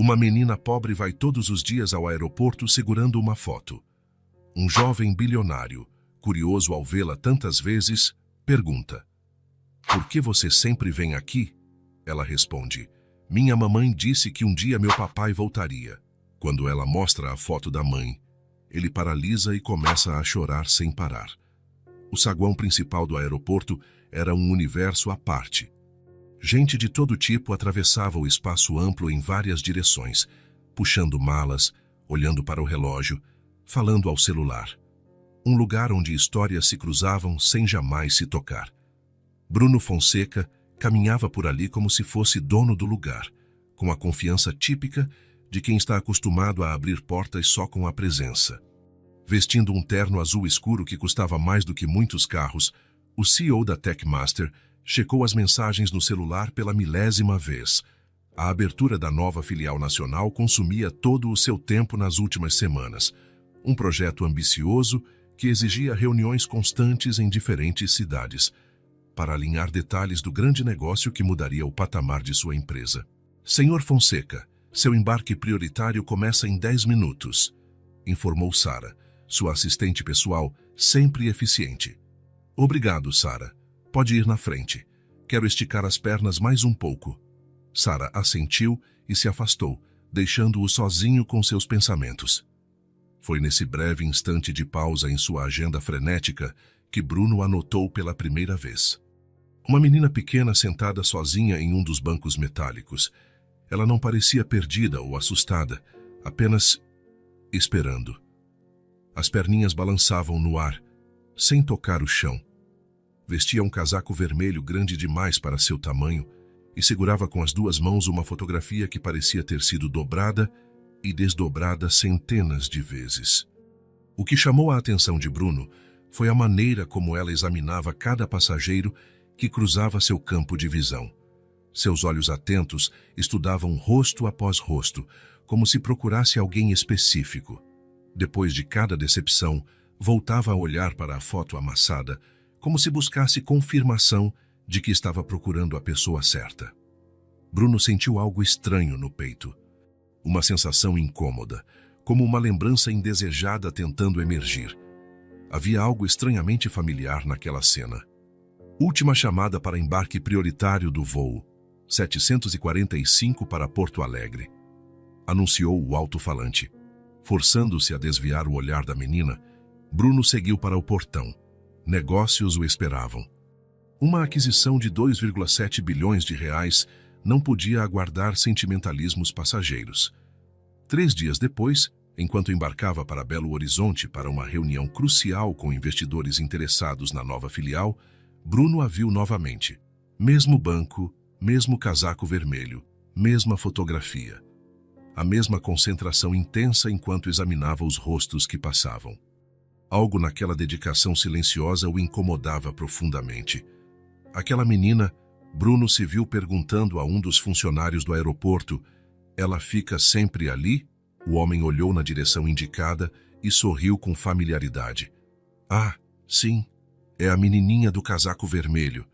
Uma menina pobre vai todos os dias ao aeroporto segurando uma foto. Um jovem bilionário, curioso ao vê-la tantas vezes, pergunta: "Por que você sempre vem aqui?" Ela responde: "Minha mamãe disse que um dia meu papai voltaria." Quando ela mostra a foto da mãe, ele paralisa e começa a chorar sem parar. O saguão principal do aeroporto era um universo à parte. Gente de todo tipo atravessava o espaço amplo em várias direções, puxando malas, olhando para o relógio, falando ao celular. Um lugar onde histórias se cruzavam sem jamais se tocar. Bruno Fonseca caminhava por ali como se fosse dono do lugar, com a confiança típica de quem está acostumado a abrir portas só com a presença. Vestindo um terno azul escuro que custava mais do que muitos carros, o CEO da Techmaster checou as mensagens no celular pela 1000ª vez. A abertura da nova filial nacional consumia todo o seu tempo nas últimas semanas. Um projeto ambicioso que exigia reuniões constantes em diferentes cidades, para alinhar detalhes do grande negócio que mudaria o patamar de sua empresa. "Senhor Fonseca, seu embarque prioritário começa em 10 minutos", informou Sara, sua assistente pessoal, sempre eficiente. "Obrigado, Sara. Pode ir na frente. Quero esticar as pernas mais um pouco." Sara assentiu e se afastou, deixando-o sozinho com seus pensamentos. Foi nesse breve instante de pausa em sua agenda frenética que Bruno a notou pela primeira vez. Uma menina pequena sentada sozinha em um dos bancos metálicos. Ela não parecia perdida ou assustada, apenas esperando. As perninhas balançavam no ar, sem tocar o chão. Vestia um casaco vermelho grande demais para seu tamanho e segurava com as duas mãos uma fotografia que parecia ter sido dobrada e desdobrada centenas de vezes. O que chamou a atenção de Bruno foi a maneira como ela examinava cada passageiro que cruzava seu campo de visão. Seus olhos atentos estudavam rosto após rosto, como se procurasse alguém específico. Depois de cada decepção, voltava a olhar para a foto amassada, como se buscasse confirmação de que estava procurando a pessoa certa. Bruno sentiu algo estranho no peito. Uma sensação incômoda, como uma lembrança indesejada tentando emergir. Havia algo estranhamente familiar naquela cena. Última chamada para embarque prioritário do voo, 745 para Porto Alegre. Anunciou o alto-falante. Forçando-se a desviar o olhar da menina, Bruno seguiu para o portão. Negócios o esperavam. Uma aquisição de 2,7 bilhões de reais não podia aguardar sentimentalismos passageiros. 3 dias depois, enquanto embarcava para Belo Horizonte para uma reunião crucial com investidores interessados na nova filial, Bruno a viu novamente. Mesmo banco, mesmo casaco vermelho, mesma fotografia. A mesma concentração intensa enquanto examinava os rostos que passavam. Algo naquela dedicação silenciosa o incomodava profundamente. Aquela menina, Bruno se viu perguntando a um dos funcionários do aeroporto: "Ela fica sempre ali?" O homem olhou na direção indicada e sorriu com familiaridade. "Ah, sim, é a menininha do casaco vermelho.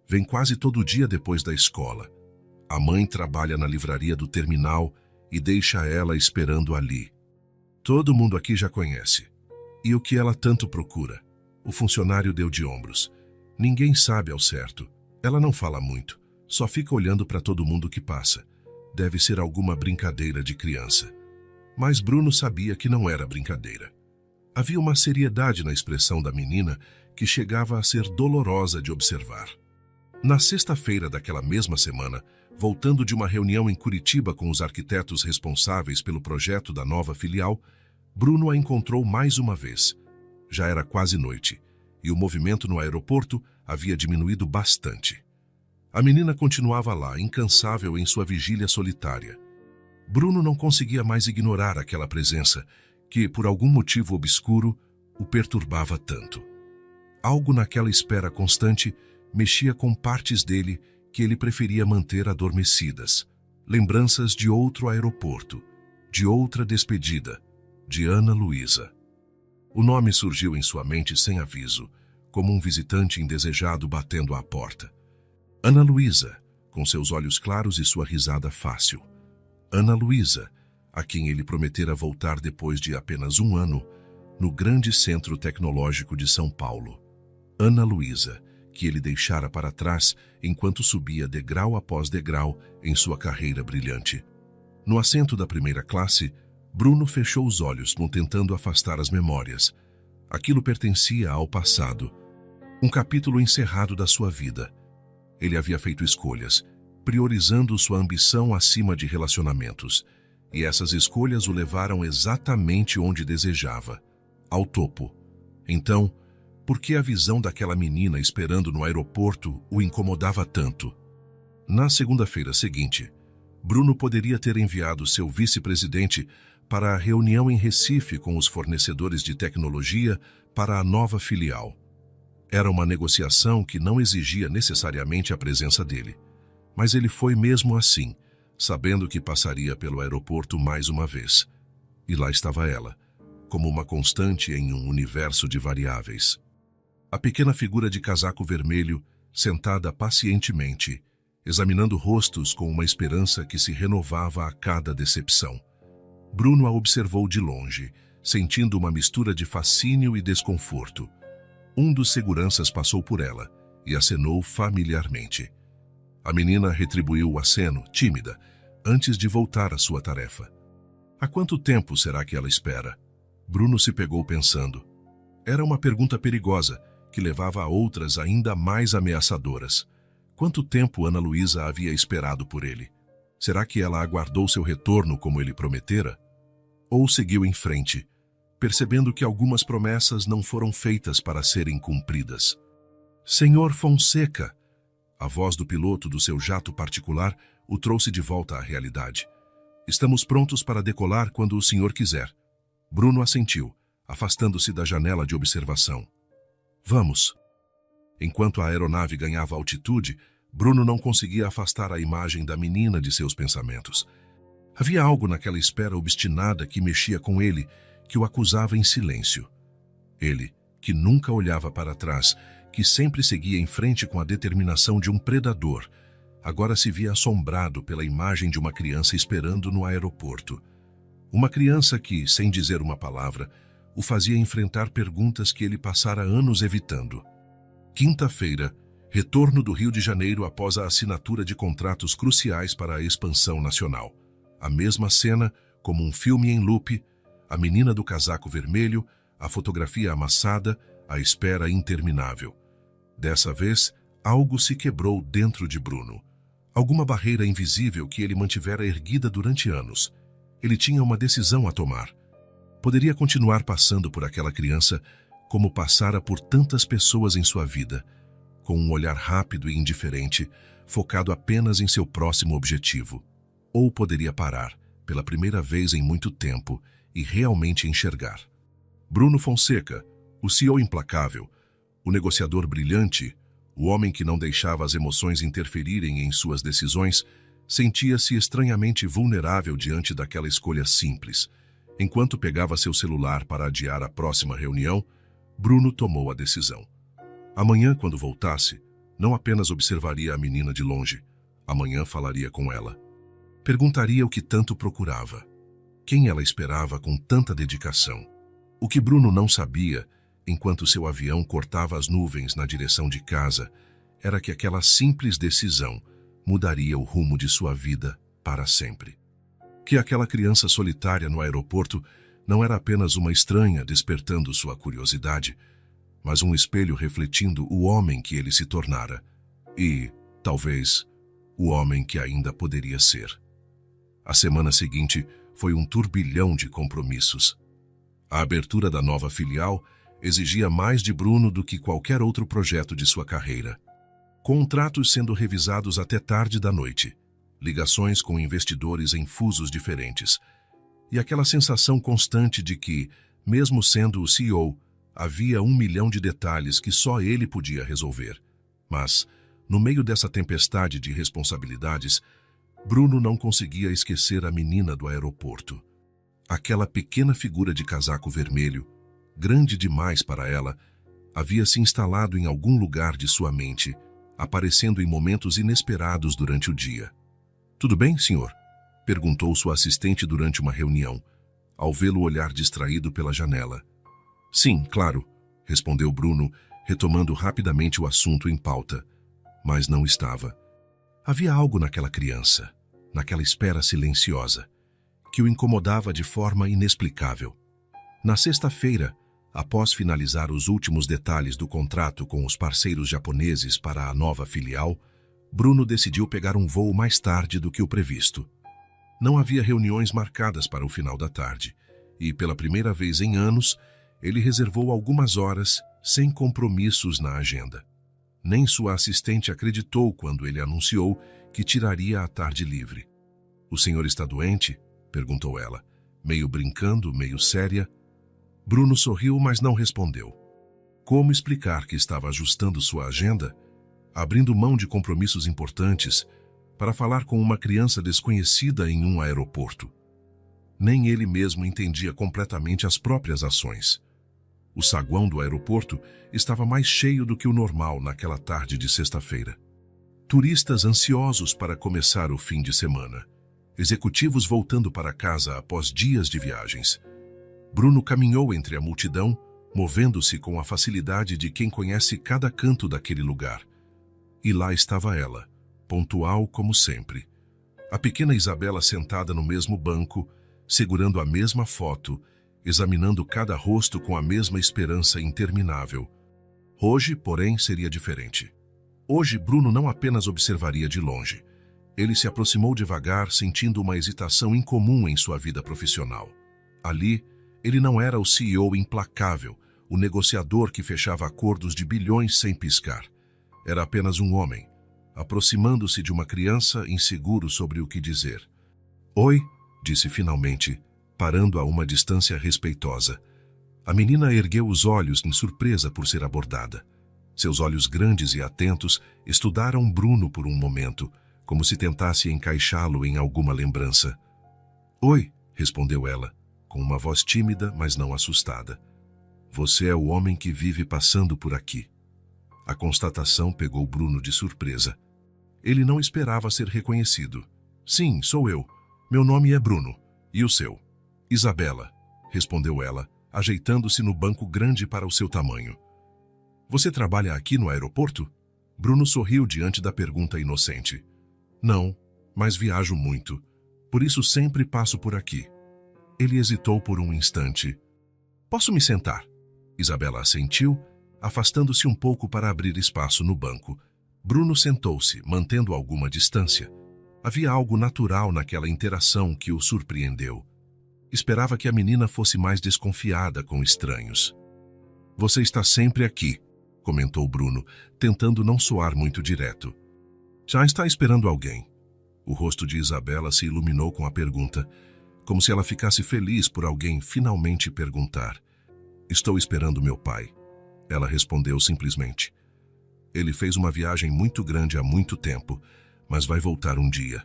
Vem quase todo dia depois da escola. A mãe trabalha na livraria do terminal e deixa ela esperando ali. Todo mundo aqui já conhece. E o que ela tanto procura?" O funcionário deu de ombros. "Ninguém sabe ao certo. Ela não fala muito, só fica olhando para todo mundo que passa. Deve ser alguma brincadeira de criança." Mas Bruno sabia que não era brincadeira. Havia uma seriedade na expressão da menina que chegava a ser dolorosa de observar. Na sexta-feira daquela mesma semana, voltando de uma reunião em Curitiba com os arquitetos responsáveis pelo projeto da nova filial, Bruno a encontrou mais uma vez. Já era quase noite, e o movimento no aeroporto havia diminuído bastante. A menina continuava lá, incansável em sua vigília solitária. Bruno não conseguia mais ignorar aquela presença que, por algum motivo obscuro, o perturbava tanto. Algo naquela espera constante mexia com partes dele que ele preferia manter adormecidas. Lembranças de outro aeroporto, de outra despedida, de Ana Luísa. O nome surgiu em sua mente sem aviso, como um visitante indesejado batendo à porta. Ana Luísa, com seus olhos claros e sua risada fácil. Ana Luísa, a quem ele prometera voltar depois de apenas um ano, no grande centro tecnológico de São Paulo. Ana Luísa, que ele deixara para trás enquanto subia degrau após degrau em sua carreira brilhante. No assento da primeira classe, Bruno fechou os olhos, tentando afastar as memórias. Aquilo pertencia ao passado, um capítulo encerrado da sua vida. Ele havia feito escolhas, priorizando sua ambição acima de relacionamentos, e essas escolhas o levaram exatamente onde desejava, ao topo. Então, por que a visão daquela menina esperando no aeroporto o incomodava tanto? Na segunda-feira seguinte, Bruno poderia ter enviado seu vice-presidente para a reunião em Recife com os fornecedores de tecnologia para a nova filial. Era uma negociação que não exigia necessariamente a presença dele, mas ele foi mesmo assim, sabendo que passaria pelo aeroporto mais uma vez. E lá estava ela, como uma constante em um universo de variáveis. A pequena figura de casaco vermelho, sentada pacientemente, examinando rostos com uma esperança que se renovava a cada decepção. Bruno a observou de longe, sentindo uma mistura de fascínio e desconforto. Um dos seguranças passou por ela e acenou familiarmente. A menina retribuiu o aceno, tímida, antes de voltar à sua tarefa. Há quanto tempo será que ela espera? Bruno se pegou pensando. Era uma pergunta perigosa, que levava a outras ainda mais ameaçadoras. Quanto tempo Ana Luísa havia esperado por ele? Será que ela aguardou seu retorno como ele prometera? Ou seguiu em frente, percebendo que algumas promessas não foram feitas para serem cumpridas? Senhor Fonseca! A voz do piloto do seu jato particular o trouxe de volta à realidade. Estamos prontos para decolar quando o senhor quiser. Bruno assentiu, afastando-se da janela de observação. Vamos. Enquanto a aeronave ganhava altitude, Bruno não conseguia afastar a imagem da menina de seus pensamentos. Havia algo naquela espera obstinada que mexia com ele, que o acusava em silêncio. Ele, que nunca olhava para trás, que sempre seguia em frente com a determinação de um predador, agora se via assombrado pela imagem de uma criança esperando no aeroporto. Uma criança que, sem dizer uma palavra, o fazia enfrentar perguntas que ele passara anos evitando. Quinta-feira, retorno do Rio de Janeiro após a assinatura de contratos cruciais para a expansão nacional. A mesma cena, como um filme em loop, a menina do casaco vermelho, a fotografia amassada, a espera interminável. Dessa vez, algo se quebrou dentro de Bruno. Alguma barreira invisível que ele mantivera erguida durante anos. Ele tinha uma decisão a tomar. Poderia continuar passando por aquela criança como passara por tantas pessoas em sua vida, com um olhar rápido e indiferente, focado apenas em seu próximo objetivo. Ou poderia parar, pela primeira vez em muito tempo, e realmente enxergar. Bruno Fonseca, o CEO implacável, o negociador brilhante, o homem que não deixava as emoções interferirem em suas decisões, sentia-se estranhamente vulnerável diante daquela escolha simples. Enquanto pegava seu celular para adiar a próxima reunião, Bruno tomou a decisão. Amanhã, quando voltasse, não apenas observaria a menina de longe, amanhã falaria com ela. Perguntaria o que tanto procurava. Quem ela esperava com tanta dedicação? O que Bruno não sabia, enquanto seu avião cortava as nuvens na direção de casa, era que aquela simples decisão mudaria o rumo de sua vida para sempre. Que aquela criança solitária no aeroporto não era apenas uma estranha despertando sua curiosidade, mas um espelho refletindo o homem que ele se tornara e, talvez, o homem que ainda poderia ser. A semana seguinte foi um turbilhão de compromissos. A abertura da nova filial exigia mais de Bruno do que qualquer outro projeto de sua carreira. Contratos sendo revisados até tarde da noite, ligações com investidores em fusos diferentes, e aquela sensação constante de que, mesmo sendo o CEO, havia 1 milhão de detalhes que só ele podia resolver. Mas, no meio dessa tempestade de responsabilidades, Bruno não conseguia esquecer a menina do aeroporto. Aquela pequena figura de casaco vermelho, grande demais para ela, havia se instalado em algum lugar de sua mente, aparecendo em momentos inesperados durante o dia. "Tudo bem, senhor?" Perguntou sua assistente durante uma reunião, ao vê-lo olhar distraído pela janela. Sim, claro, respondeu Bruno, retomando rapidamente o assunto em pauta. Mas não estava. Havia algo naquela criança, naquela espera silenciosa, que o incomodava de forma inexplicável. Na sexta-feira, após finalizar os últimos detalhes do contrato com os parceiros japoneses para a nova filial, Bruno decidiu pegar um voo mais tarde do que o previsto. Não havia reuniões marcadas para o final da tarde, e pela primeira vez em anos, ele reservou algumas horas sem compromissos na agenda. Nem sua assistente acreditou quando ele anunciou que tiraria a tarde livre. "O senhor está doente?" perguntou ela, meio brincando, meio séria. Bruno sorriu, mas não respondeu. Como explicar que estava ajustando sua agenda, abrindo mão de compromissos importantes, para falar com uma criança desconhecida em um aeroporto? Nem ele mesmo entendia completamente as próprias ações. O saguão do aeroporto estava mais cheio do que o normal naquela tarde de sexta-feira. Turistas ansiosos para começar o fim de semana. Executivos voltando para casa após dias de viagens. Bruno caminhou entre a multidão, movendo-se com a facilidade de quem conhece cada canto daquele lugar. E lá estava ela, pontual como sempre. A pequena Isabela sentada no mesmo banco, segurando a mesma foto, examinando cada rosto com a mesma esperança interminável. Hoje, porém, seria diferente. Hoje, Bruno não apenas observaria de longe. Ele se aproximou devagar, sentindo uma hesitação incomum em sua vida profissional. Ali, ele não era o CEO implacável, o negociador que fechava acordos de bilhões sem piscar. Era apenas um homem, aproximando-se de uma criança inseguro sobre o que dizer. "Oi", disse finalmente, parando a uma distância respeitosa. A menina ergueu os olhos em surpresa por ser abordada. Seus olhos grandes e atentos estudaram Bruno por um momento, como se tentasse encaixá-lo em alguma lembrança. "Oi", respondeu ela, com uma voz tímida, mas não assustada. "Você é o homem que vive passando por aqui." A constatação pegou Bruno de surpresa. Ele não esperava ser reconhecido. "Sim, sou eu. Meu nome é Bruno. E o seu?" "Isabela", respondeu ela, ajeitando-se no banco grande para o seu tamanho. "Você trabalha aqui no aeroporto?" Bruno sorriu diante da pergunta inocente. "Não, mas viajo muito. Por isso sempre passo por aqui." Ele hesitou por um instante. "Posso me sentar?" Isabela assentiu, afastando-se um pouco para abrir espaço no banco. Bruno sentou-se, mantendo alguma distância. Havia algo natural naquela interação que o surpreendeu. Esperava que a menina fosse mais desconfiada com estranhos. "Você está sempre aqui", comentou Bruno, tentando não soar muito direto. "Já está esperando alguém?" O rosto de Isabela se iluminou com a pergunta, como se ela ficasse feliz por alguém finalmente perguntar. "Estou esperando meu pai", ela respondeu simplesmente. "Ele fez uma viagem muito grande há muito tempo, mas vai voltar um dia."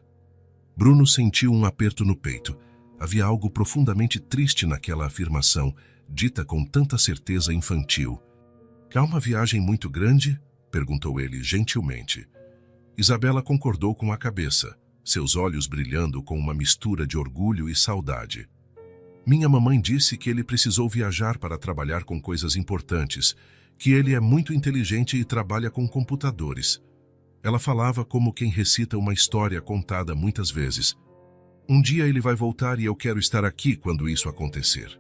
Bruno sentiu um aperto no peito. Havia algo profundamente triste naquela afirmação, dita com tanta certeza infantil. "Há uma viagem muito grande?" perguntou ele gentilmente. Isabela concordou com a cabeça, seus olhos brilhando com uma mistura de orgulho e saudade. "Minha mamãe disse que ele precisou viajar para trabalhar com coisas importantes, que ele é muito inteligente e trabalha com computadores." Ela falava como quem recita uma história contada muitas vezes. "Um dia ele vai voltar e eu quero estar aqui quando isso acontecer."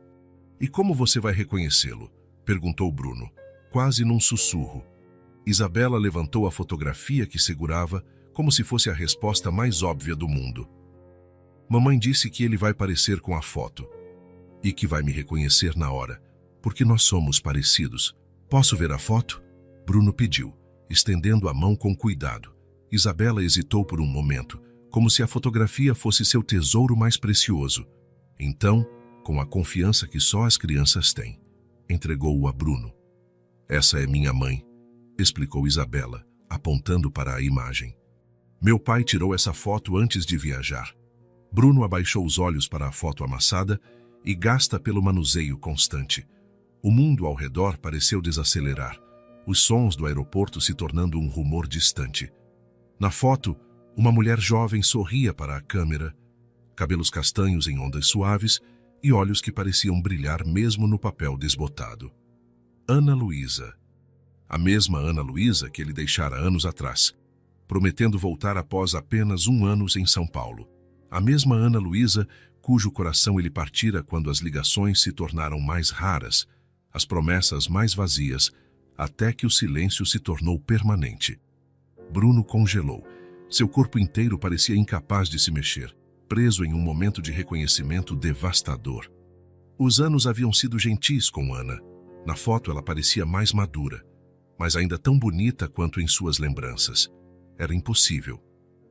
"E como você vai reconhecê-lo?" perguntou Bruno, quase num sussurro. Isabela levantou a fotografia que segurava, como se fosse a resposta mais óbvia do mundo. "Mamãe disse que ele vai parecer com a foto. E que vai me reconhecer na hora, porque nós somos parecidos." "Posso ver a foto?" Bruno pediu, estendendo a mão com cuidado. Isabela hesitou por um momento, como se a fotografia fosse seu tesouro mais precioso. Então, com a confiança que só as crianças têm, entregou-o a Bruno. "Essa é minha mãe", explicou Isabela, apontando para a imagem. "Meu pai tirou essa foto antes de viajar." Bruno abaixou os olhos para a foto amassada e gasta pelo manuseio constante. O mundo ao redor pareceu desacelerar, os sons do aeroporto se tornando um rumor distante. Na foto, uma mulher jovem sorria para a câmera, cabelos castanhos em ondas suaves e olhos que pareciam brilhar mesmo no papel desbotado. Ana Luísa. A mesma Ana Luísa que ele deixara anos atrás, prometendo voltar após apenas 1 ano em São Paulo. A mesma Ana Luísa cujo coração ele partira quando as ligações se tornaram mais raras, as promessas mais vazias, até que o silêncio se tornou permanente. Bruno congelou. Seu corpo inteiro parecia incapaz de se mexer, preso em um momento de reconhecimento devastador. Os anos haviam sido gentis com Ana. Na foto ela parecia mais madura, mas ainda tão bonita quanto em suas lembranças. Era impossível.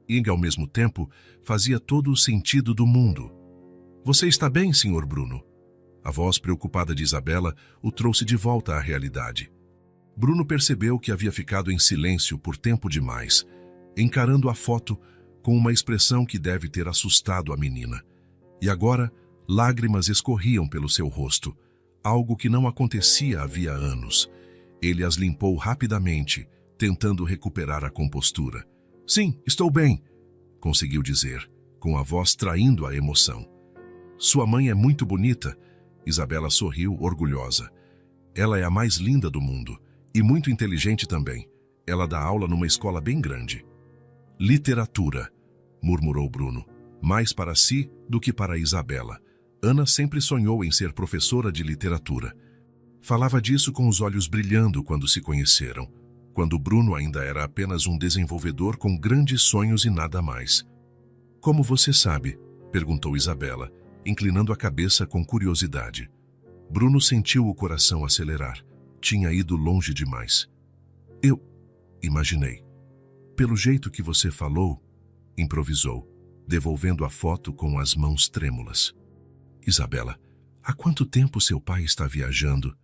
E, ao mesmo tempo, fazia todo o sentido do mundo. "Você está bem, Sr. Bruno?" A voz preocupada de Isabela o trouxe de volta à realidade. Bruno percebeu que havia ficado em silêncio por tempo demais, encarando a foto com uma expressão que deve ter assustado a menina. E agora, lágrimas escorriam pelo seu rosto, algo que não acontecia havia anos. Ele as limpou rapidamente, tentando recuperar a compostura. "Sim, estou bem", conseguiu dizer, com a voz traindo a emoção. "Sua mãe é muito bonita", Isabela sorriu, orgulhosa. "Ela é a mais linda do mundo, e muito inteligente também. Ela dá aula numa escola bem grande." "Literatura", murmurou Bruno, mais para si do que para Isabela. Ana sempre sonhou em ser professora de literatura. Falava disso com os olhos brilhando quando se conheceram, quando Bruno ainda era apenas um desenvolvedor com grandes sonhos e nada mais. "Como você sabe?", perguntou Isabela, inclinando a cabeça com curiosidade. Bruno sentiu o coração acelerar. Tinha ido longe demais. "Eu imaginei. Pelo jeito que você falou", improvisou, devolvendo a foto com as mãos trêmulas. "Isabela, há quanto tempo seu pai está viajando?"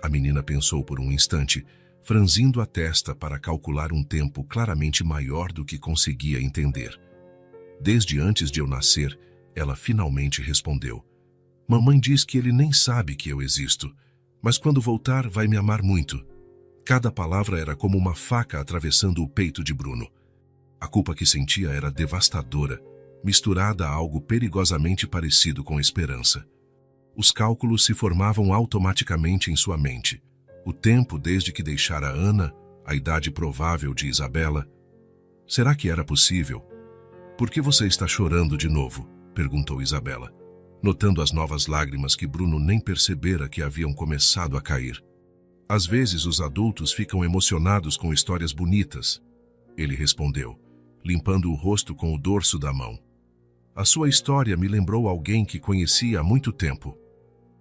A menina pensou por um instante, franzindo a testa para calcular um tempo claramente maior do que conseguia entender. "Desde antes de eu nascer", ela finalmente respondeu. "Mamãe diz que ele nem sabe que eu existo, mas quando voltar vai me amar muito." Cada palavra era como uma faca atravessando o peito de Bruno. A culpa que sentia era devastadora, misturada a algo perigosamente parecido com esperança. Os cálculos se formavam automaticamente em sua mente. O tempo desde que deixara Ana, a idade provável de Isabela. Será que era possível? "Por que você está chorando de novo?", perguntou Isabela, notando as novas lágrimas que Bruno nem percebera que haviam começado a cair. "Às vezes os adultos ficam emocionados com histórias bonitas", ele respondeu, limpando o rosto com o dorso da mão. "A sua história me lembrou alguém que conhecia há muito tempo."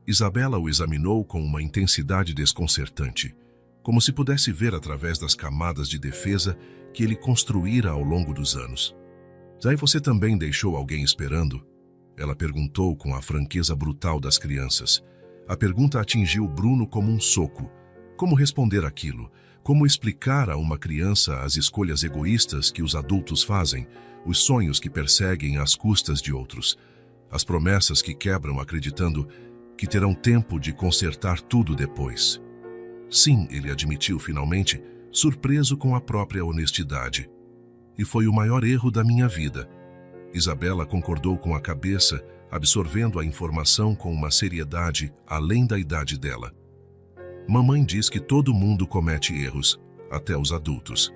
Isabela o examinou com uma intensidade desconcertante, como se pudesse ver através das camadas de defesa que ele construíra ao longo dos anos. "Aí você também deixou alguém esperando?", ela perguntou com a franqueza brutal das crianças. A pergunta atingiu Bruno como um soco. Como responder aquilo? Como explicar a uma criança as escolhas egoístas que os adultos fazem, os sonhos que perseguem às custas de outros, as promessas que quebram acreditando que terão tempo de consertar tudo depois? "Sim", ele admitiu finalmente, surpreso com a própria honestidade. "E foi o maior erro da minha vida." Isabela concordou com a cabeça, absorvendo a informação com uma seriedade além da idade dela. "Mamãe diz que todo mundo comete erros, até os adultos.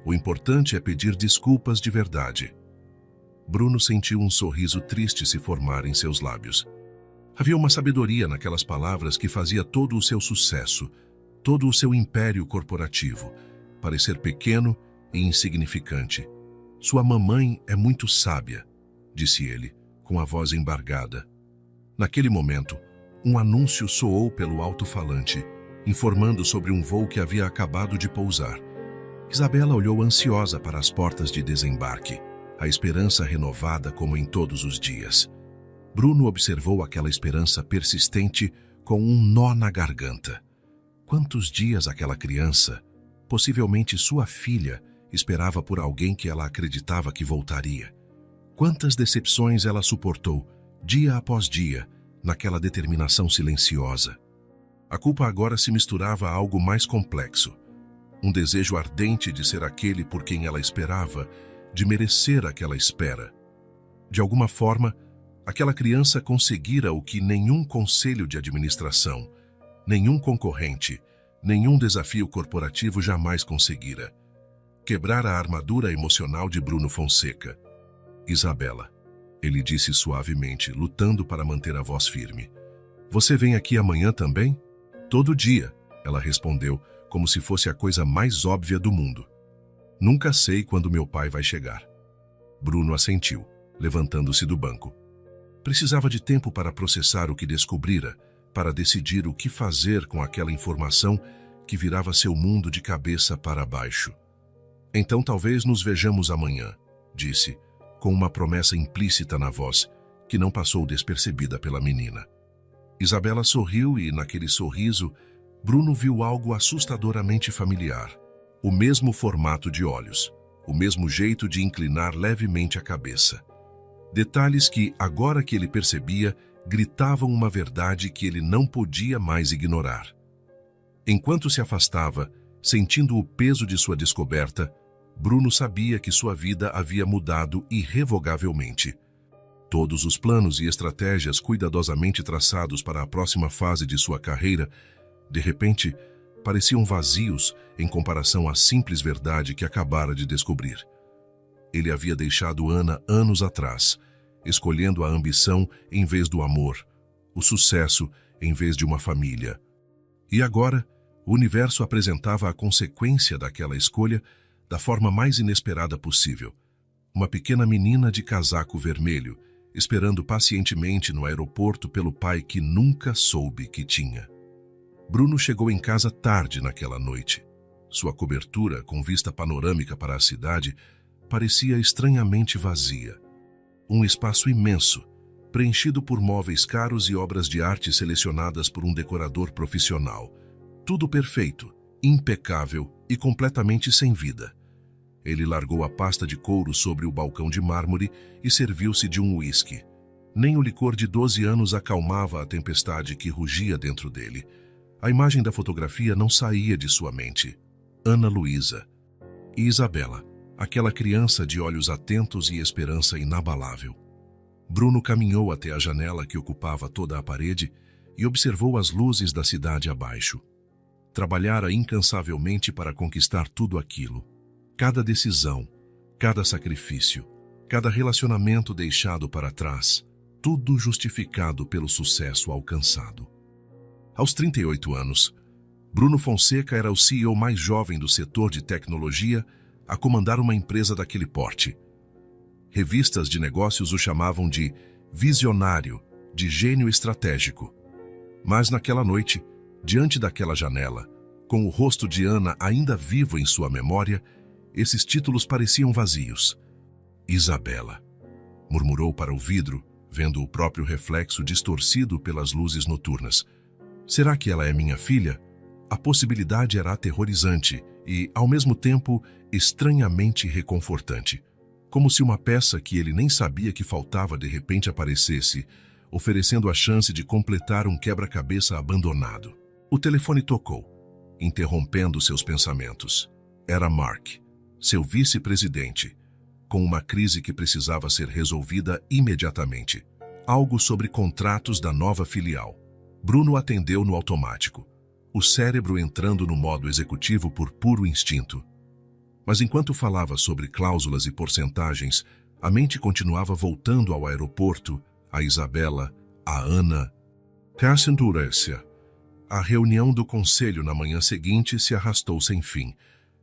O importante é pedir desculpas de verdade." Bruno sentiu um sorriso triste se formar em seus lábios. Havia uma sabedoria naquelas palavras que fazia todo o seu sucesso, todo o seu império corporativo, parecer pequeno e insignificante. "Sua mamãe é muito sábia", disse ele, com a voz embargada. Naquele momento, um anúncio soou pelo alto-falante, informando sobre um voo que havia acabado de pousar. Isabela olhou ansiosa para as portas de desembarque, a esperança renovada como em todos os dias. Bruno observou aquela esperança persistente com um nó na garganta. Quantos dias aquela criança, possivelmente sua filha, esperava por alguém que ela acreditava que voltaria? Quantas decepções ela suportou, dia após dia, naquela determinação silenciosa? A culpa agora se misturava a algo mais complexo. Um desejo ardente de ser aquele por quem ela esperava, de merecer aquela espera. De alguma forma, aquela criança conseguira o que nenhum conselho de administração, nenhum concorrente, nenhum desafio corporativo jamais conseguira: quebrar a armadura emocional de Bruno Fonseca. Isabela, ele disse suavemente, lutando para manter a voz firme. Você vem aqui amanhã também? Todo dia, ela respondeu, como se fosse a coisa mais óbvia do mundo. Nunca sei quando meu pai vai chegar. Bruno assentiu, levantando-se do banco. Precisava de tempo para processar o que descobrira, para decidir o que fazer com aquela informação que virava seu mundo de cabeça para baixo. Então talvez nos vejamos amanhã, disse, com uma promessa implícita na voz, que não passou despercebida pela menina. Isabela sorriu e, naquele sorriso, Bruno viu algo assustadoramente familiar. O mesmo formato de olhos, o mesmo jeito de inclinar levemente a cabeça. Detalhes que, agora que ele percebia, gritavam uma verdade que ele não podia mais ignorar. Enquanto se afastava, sentindo o peso de sua descoberta, Bruno sabia que sua vida havia mudado irrevogavelmente. Todos os planos e estratégias cuidadosamente traçados para a próxima fase de sua carreira, de repente, pareciam vazios em comparação à simples verdade que acabara de descobrir. Ele havia deixado Ana anos atrás, escolhendo a ambição em vez do amor, o sucesso em vez de uma família. E agora, o universo apresentava a consequência daquela escolha da forma mais inesperada possível. Uma pequena menina de casaco vermelho, esperando pacientemente no aeroporto pelo pai que nunca soube que tinha. Bruno chegou em casa tarde naquela noite. Sua cobertura, com vista panorâmica para a cidade, parecia estranhamente vazia. Um espaço imenso, preenchido por móveis caros e obras de arte selecionadas por um decorador profissional. Tudo perfeito, impecável e completamente sem vida. Ele largou a pasta de couro sobre o balcão de mármore e serviu-se de um uísque. Nem o licor de 12 anos acalmava a tempestade que rugia dentro dele. A imagem da fotografia não saía de sua mente. Ana Luísa. E Isabela, aquela criança de olhos atentos e esperança inabalável. Bruno caminhou até a janela que ocupava toda a parede e observou as luzes da cidade abaixo. Trabalhara incansavelmente para conquistar tudo aquilo. Cada decisão, cada sacrifício, cada relacionamento deixado para trás, tudo justificado pelo sucesso alcançado. Aos 38 anos, Bruno Fonseca era o CEO mais jovem do setor de tecnologia a comandar uma empresa daquele porte. Revistas de negócios o chamavam de visionário, de gênio estratégico. Mas naquela noite, diante daquela janela, com o rosto de Ana ainda vivo em sua memória, esses títulos pareciam vazios. Isabela, murmurou para o vidro, vendo o próprio reflexo distorcido pelas luzes noturnas. Será que ela é minha filha? A possibilidade era aterrorizante e, ao mesmo tempo, estranhamente reconfortante. Como se uma peça que ele nem sabia que faltava de repente aparecesse, oferecendo a chance de completar um quebra-cabeça abandonado. O telefone tocou, interrompendo seus pensamentos. Era Mark, seu vice-presidente, com uma crise que precisava ser resolvida imediatamente. Algo sobre contratos da nova filial. Bruno atendeu no automático, o cérebro entrando no modo executivo por puro instinto. Mas enquanto falava sobre cláusulas e porcentagens, a mente continuava voltando ao aeroporto, a Isabela, a Ana. Cassandúcia. A reunião do conselho na manhã seguinte se arrastou sem fim.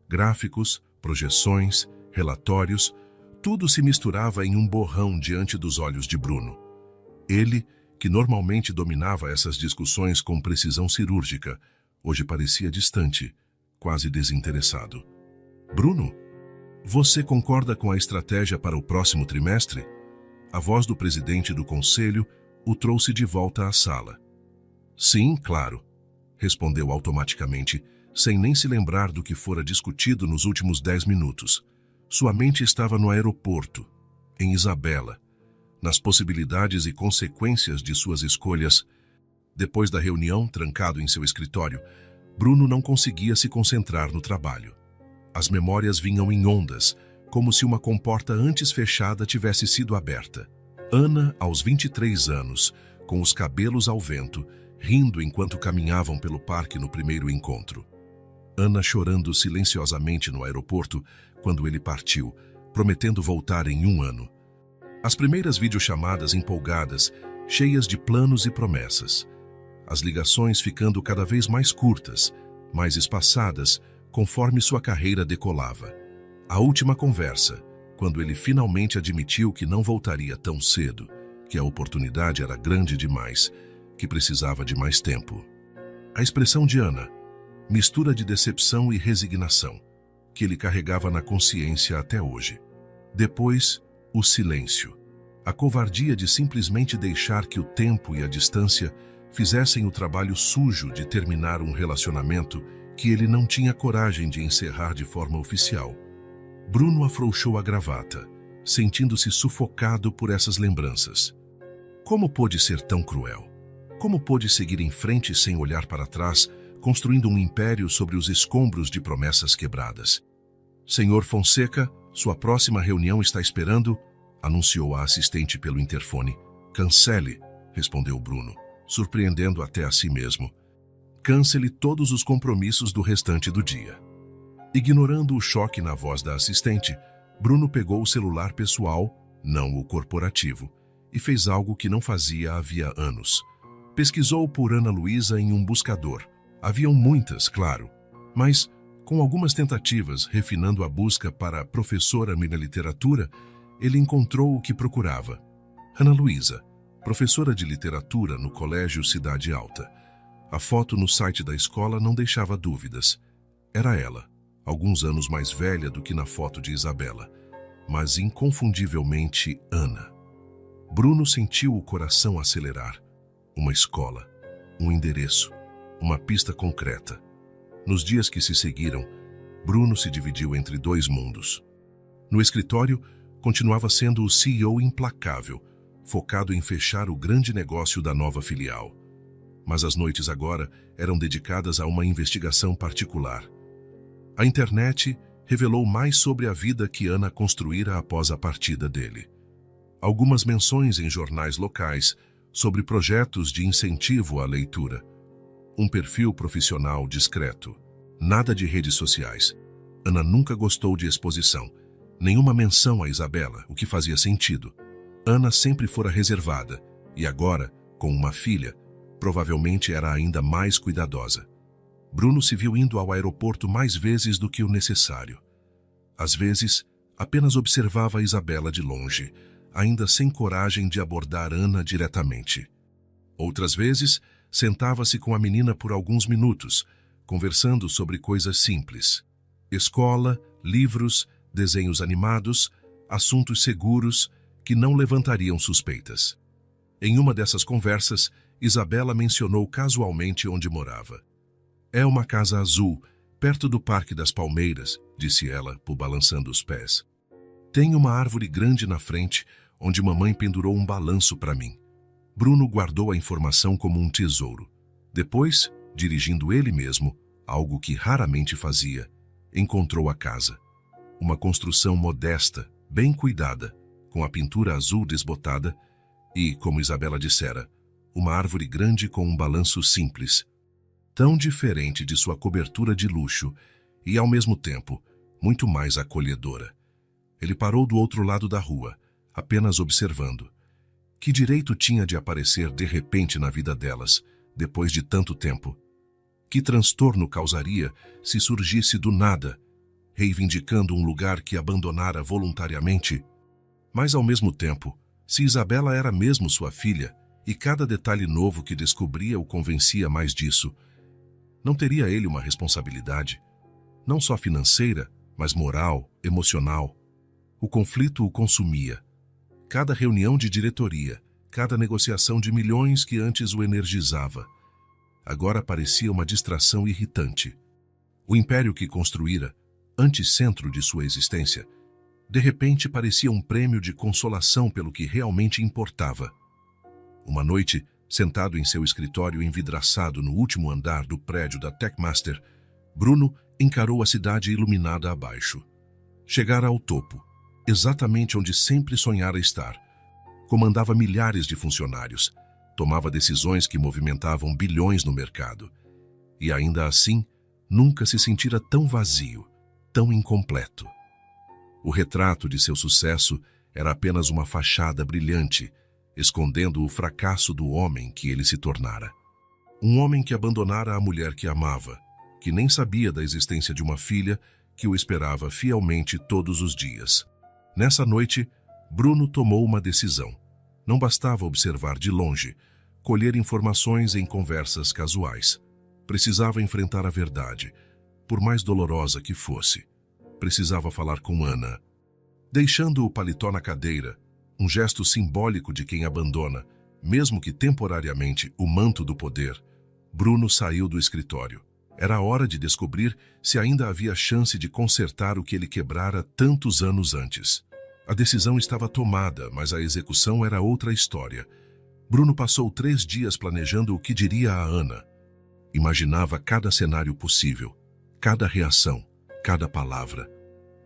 Gráficos, projeções, relatórios, tudo se misturava em um borrão diante dos olhos de Bruno. Ele, que normalmente dominava essas discussões com precisão cirúrgica, hoje parecia distante, quase desinteressado. Bruno, você concorda com a estratégia para o próximo trimestre? A voz do presidente do conselho o trouxe de volta à sala. Sim, claro, respondeu automaticamente, sem nem se lembrar do que fora discutido nos últimos 10 minutos. Sua mente estava no aeroporto, em Isabela, nas possibilidades e consequências de suas escolhas. Depois da reunião, trancado em seu escritório, Bruno não conseguia se concentrar no trabalho. As memórias vinham em ondas, como se uma comporta antes fechada tivesse sido aberta. Ana, aos 23 anos, com os cabelos ao vento, rindo enquanto caminhavam pelo parque no primeiro encontro. Ana chorando silenciosamente no aeroporto quando ele partiu, prometendo voltar em 1 ano. As primeiras videochamadas empolgadas, cheias de planos e promessas. As ligações ficando cada vez mais curtas, mais espaçadas, conforme sua carreira decolava. A última conversa, quando ele finalmente admitiu que não voltaria tão cedo, que a oportunidade era grande demais, que precisava de mais tempo. A expressão de Ana, mistura de decepção e resignação, que ele carregava na consciência até hoje. Depois, o silêncio. A covardia de simplesmente deixar que o tempo e a distância fizessem o trabalho sujo de terminar um relacionamento que ele não tinha coragem de encerrar de forma oficial. Bruno afrouxou a gravata, sentindo-se sufocado por essas lembranças. Como pôde ser tão cruel? Como pôde seguir em frente sem olhar para trás, construindo um império sobre os escombros de promessas quebradas? Senhor Fonseca, sua próxima reunião está esperando, anunciou a assistente pelo interfone. Cancele, respondeu Bruno, surpreendendo até a si mesmo. Cancele todos os compromissos do restante do dia. Ignorando o choque na voz da assistente, Bruno pegou o celular pessoal, não o corporativo, e fez algo que não fazia havia anos. Pesquisou por Ana Luísa em um buscador. Haviam muitas, claro, mas, com algumas tentativas, refinando a busca para professora na literatura, ele encontrou o que procurava. Ana Luísa, professora de literatura no Colégio Cidade Alta. A foto no site da escola não deixava dúvidas. Era ela, alguns anos mais velha do que na foto de Isabela, mas inconfundivelmente Ana. Bruno sentiu o coração acelerar. Uma escola, um endereço, uma pista concreta. Nos dias que se seguiram, Bruno se dividiu entre 2 mundos. No escritório, continuava sendo o CEO implacável, focado em fechar o grande negócio da nova filial. Mas as noites agora eram dedicadas a uma investigação particular. A internet revelou mais sobre a vida que Ana construíra após a partida dele. Algumas menções em jornais locais sobre projetos de incentivo à leitura. Um perfil profissional discreto. Nada de redes sociais. Ana nunca gostou de exposição. Nenhuma menção a Isabela, o que fazia sentido. Ana sempre fora reservada, e agora, com uma filha, provavelmente era ainda mais cuidadosa. Bruno se viu indo ao aeroporto mais vezes do que o necessário. Às vezes, apenas observava a Isabela de longe, ainda sem coragem de abordar Ana diretamente. Outras vezes, sentava-se com a menina por alguns minutos, conversando sobre coisas simples. Escola, livros, desenhos animados, assuntos seguros que não levantariam suspeitas. Em uma dessas conversas, Isabela mencionou casualmente onde morava. É uma casa azul, perto do Parque das Palmeiras, disse ela, balançando os pés. Tem uma árvore grande na frente, onde mamãe pendurou um balanço para mim. Bruno guardou a informação como um tesouro. Depois, dirigindo ele mesmo, algo que raramente fazia, encontrou a casa. Uma construção modesta, bem cuidada, com a pintura azul desbotada e, como Isabela dissera, uma árvore grande com um balanço simples, tão diferente de sua cobertura de luxo e, ao mesmo tempo, muito mais acolhedora. Ele parou do outro lado da rua, apenas observando. Que direito tinha de aparecer de repente na vida delas, depois de tanto tempo? Que transtorno causaria se surgisse do nada, reivindicando um lugar que abandonara voluntariamente? Mas, ao mesmo tempo, se Isabela era mesmo sua filha, e cada detalhe novo que descobria o convencia mais disso, não teria ele uma responsabilidade? Não só financeira, mas moral, emocional. O conflito o consumia. Cada reunião de diretoria, cada negociação de milhões que antes o energizava, agora parecia uma distração irritante. O império que construíra, anticentro de sua existência, de repente parecia um prêmio de consolação pelo que realmente importava. Uma noite, sentado em seu escritório envidraçado no último andar do prédio da Techmaster, Bruno encarou a cidade iluminada abaixo. Chegara ao topo, exatamente onde sempre sonhara estar. Comandava milhares de funcionários, tomava decisões que movimentavam bilhões no mercado. E ainda assim, nunca se sentira tão vazio, tão incompleto. O retrato de seu sucesso era apenas uma fachada brilhante, escondendo o fracasso do homem que ele se tornara. Um homem que abandonara a mulher que amava, que nem sabia da existência de uma filha que o esperava fielmente todos os dias. Nessa noite, Bruno tomou uma decisão. Não bastava observar de longe, colher informações em conversas casuais. Precisava enfrentar a verdade, por mais dolorosa que fosse. Precisava falar com Ana. Deixando o paletó na cadeira, um gesto simbólico de quem abandona, mesmo que temporariamente, o manto do poder, Bruno saiu do escritório. Era hora de descobrir se ainda havia chance de consertar o que ele quebrara tantos anos antes. A decisão estava tomada, mas a execução era outra história. Bruno passou 3 dias planejando o que diria a Ana. Imaginava cada cenário possível, cada reação, cada palavra.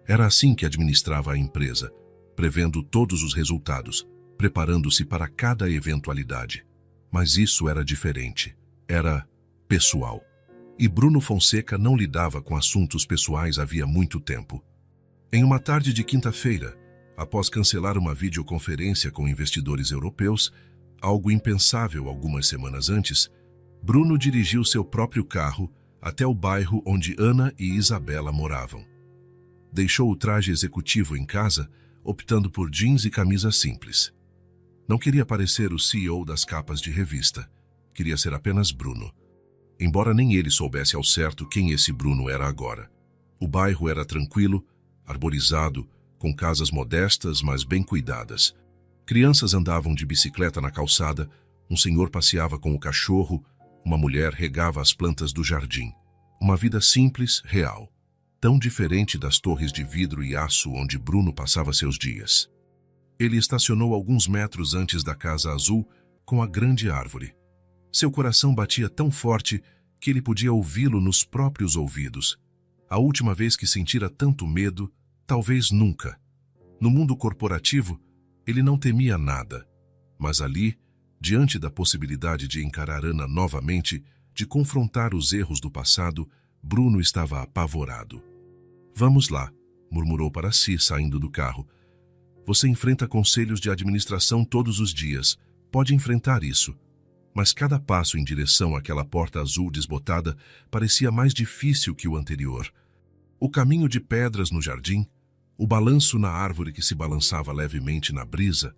Era assim que administrava a empresa, prevendo todos os resultados, preparando-se para cada eventualidade. Mas isso era diferente. Era pessoal. E Bruno Fonseca não lidava com assuntos pessoais havia muito tempo. Em uma tarde de quinta-feira, após cancelar uma videoconferência com investidores europeus, algo impensável algumas semanas antes, Bruno dirigiu seu próprio carro até o bairro onde Ana e Isabela moravam. Deixou o traje executivo em casa, optando por jeans e camisa simples. Não queria parecer o CEO das capas de revista. Queria ser apenas Bruno. Embora nem ele soubesse ao certo quem esse Bruno era agora. O bairro era tranquilo, arborizado, com casas modestas, mas bem cuidadas. Crianças andavam de bicicleta na calçada, um senhor passeava com o cachorro, uma mulher regava as plantas do jardim. Uma vida simples, real. Tão diferente das torres de vidro e aço onde Bruno passava seus dias. Ele estacionou alguns metros antes da casa azul, com a grande árvore. Seu coração batia tão forte que ele podia ouvi-lo nos próprios ouvidos. A última vez que sentira tanto medo, talvez nunca. No mundo corporativo, ele não temia nada. Mas ali, diante da possibilidade de encarar Ana novamente, de confrontar os erros do passado, Bruno estava apavorado. "Vamos lá", murmurou para si, saindo do carro. "Você enfrenta conselhos de administração todos os dias. Pode enfrentar isso." Mas cada passo em direção àquela porta azul desbotada parecia mais difícil que o anterior. O caminho de pedras no jardim, o balanço na árvore que se balançava levemente na brisa,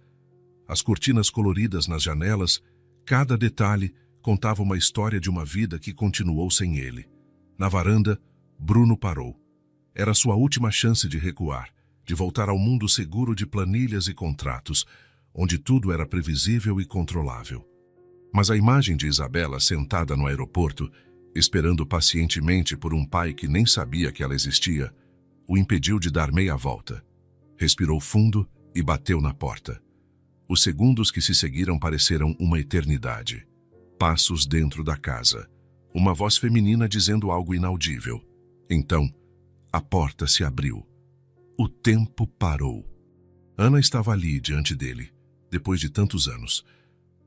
as cortinas coloridas nas janelas, cada detalhe contava uma história de uma vida que continuou sem ele. Na varanda, Bruno parou. Era sua última chance de recuar, de voltar ao mundo seguro de planilhas e contratos, onde tudo era previsível e controlável. Mas a imagem de Isabela sentada no aeroporto, esperando pacientemente por um pai que nem sabia que ela existia, o impediu de dar meia volta. Respirou fundo e bateu na porta. Os segundos que se seguiram pareceram uma eternidade. Passos dentro da casa. Uma voz feminina dizendo algo inaudível. Então, a porta se abriu. O tempo parou. Ana estava ali diante dele, depois de tantos anos.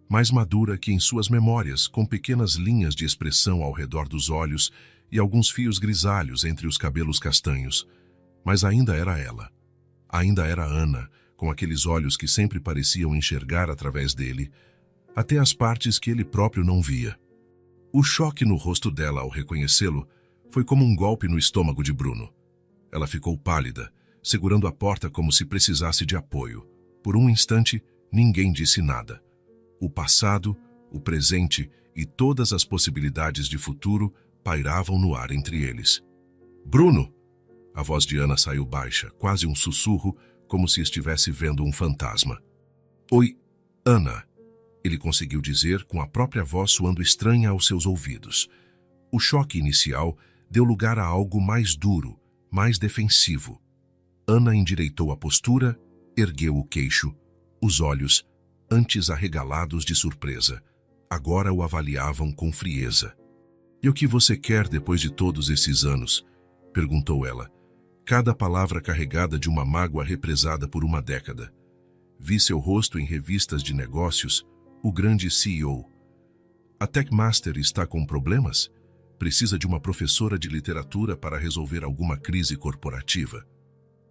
Mais madura que em suas memórias, com pequenas linhas de expressão ao redor dos olhos e alguns fios grisalhos entre os cabelos castanhos. Mas ainda era ela. Ainda era Ana, com aqueles olhos que sempre pareciam enxergar através dele, até as partes que ele próprio não via. O choque no rosto dela ao reconhecê-lo foi como um golpe no estômago de Bruno. Ela ficou pálida, segurando a porta como se precisasse de apoio. Por um instante, ninguém disse nada. O passado, o presente e todas as possibilidades de futuro pairavam no ar entre eles. "Bruno!" A voz de Ana saiu baixa, quase um sussurro, como se estivesse vendo um fantasma. "Oi, Ana", ele conseguiu dizer com a própria voz soando estranha aos seus ouvidos. O choque inicial deu lugar a algo mais duro, mais defensivo. Ana endireitou a postura, ergueu o queixo, os olhos, antes arregalados de surpresa, agora o avaliavam com frieza. "E o que você quer depois de todos esses anos?", perguntou ela. cada palavra carregada de uma mágoa represada por uma década. Vi seu rosto em revistas de negócios, o grande CEO. A Techmaster está com problemas? Precisa de uma professora de literatura para resolver alguma crise corporativa.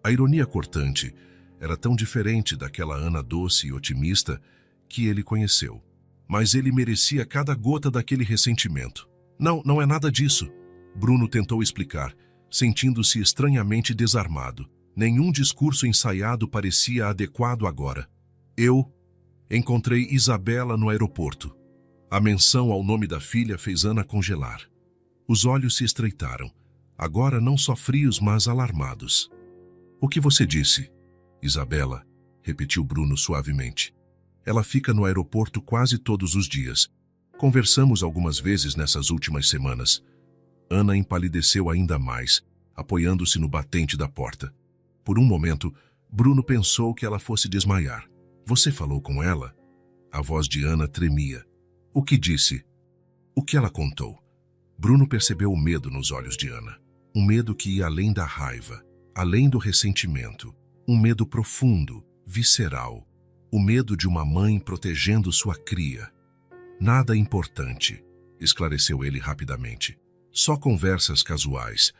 A ironia cortante era tão diferente daquela Ana doce e otimista que ele conheceu. Mas ele merecia cada gota daquele ressentimento. Não é nada disso, Bruno tentou explicar, sentindo-se estranhamente desarmado. Nenhum discurso ensaiado parecia adequado agora. Eu encontrei Isabela no aeroporto. A menção ao nome da filha fez Ana congelar. Os olhos se estreitaram, agora não só frios, mas alarmados. O que você disse? Isabela, repetiu Bruno suavemente. Ela fica no aeroporto quase todos os dias. Conversamos algumas vezes nessas últimas semanas. Ana empalideceu ainda mais, apoiando-se no batente da porta. Por um momento, Bruno pensou que ela fosse desmaiar. Você falou com ela? A voz de Ana tremia. O que disse? O que ela contou? Bruno percebeu o medo nos olhos de Ana. Um medo que ia além da raiva, além do ressentimento. Um medo profundo, visceral. O medo de uma mãe protegendo sua cria. Nada importante, esclareceu ele rapidamente. Só conversas casuais.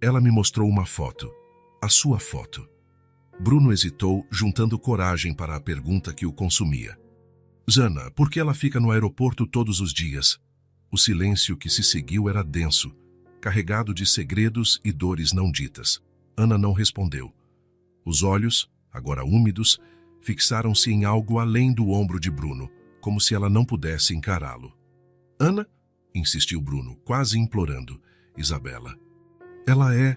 Ela me mostrou uma foto. A sua foto. Bruno hesitou, juntando coragem para a pergunta que o consumia. Zana, por que ela fica no aeroporto todos os dias? O silêncio que se seguiu era denso, carregado de segredos e dores não ditas. Ana não respondeu. Os olhos, agora úmidos, fixaram-se em algo além do ombro de Bruno, como se ela não pudesse encará-lo. Ana, insistiu Bruno, quase implorando. Isabela. Ela é...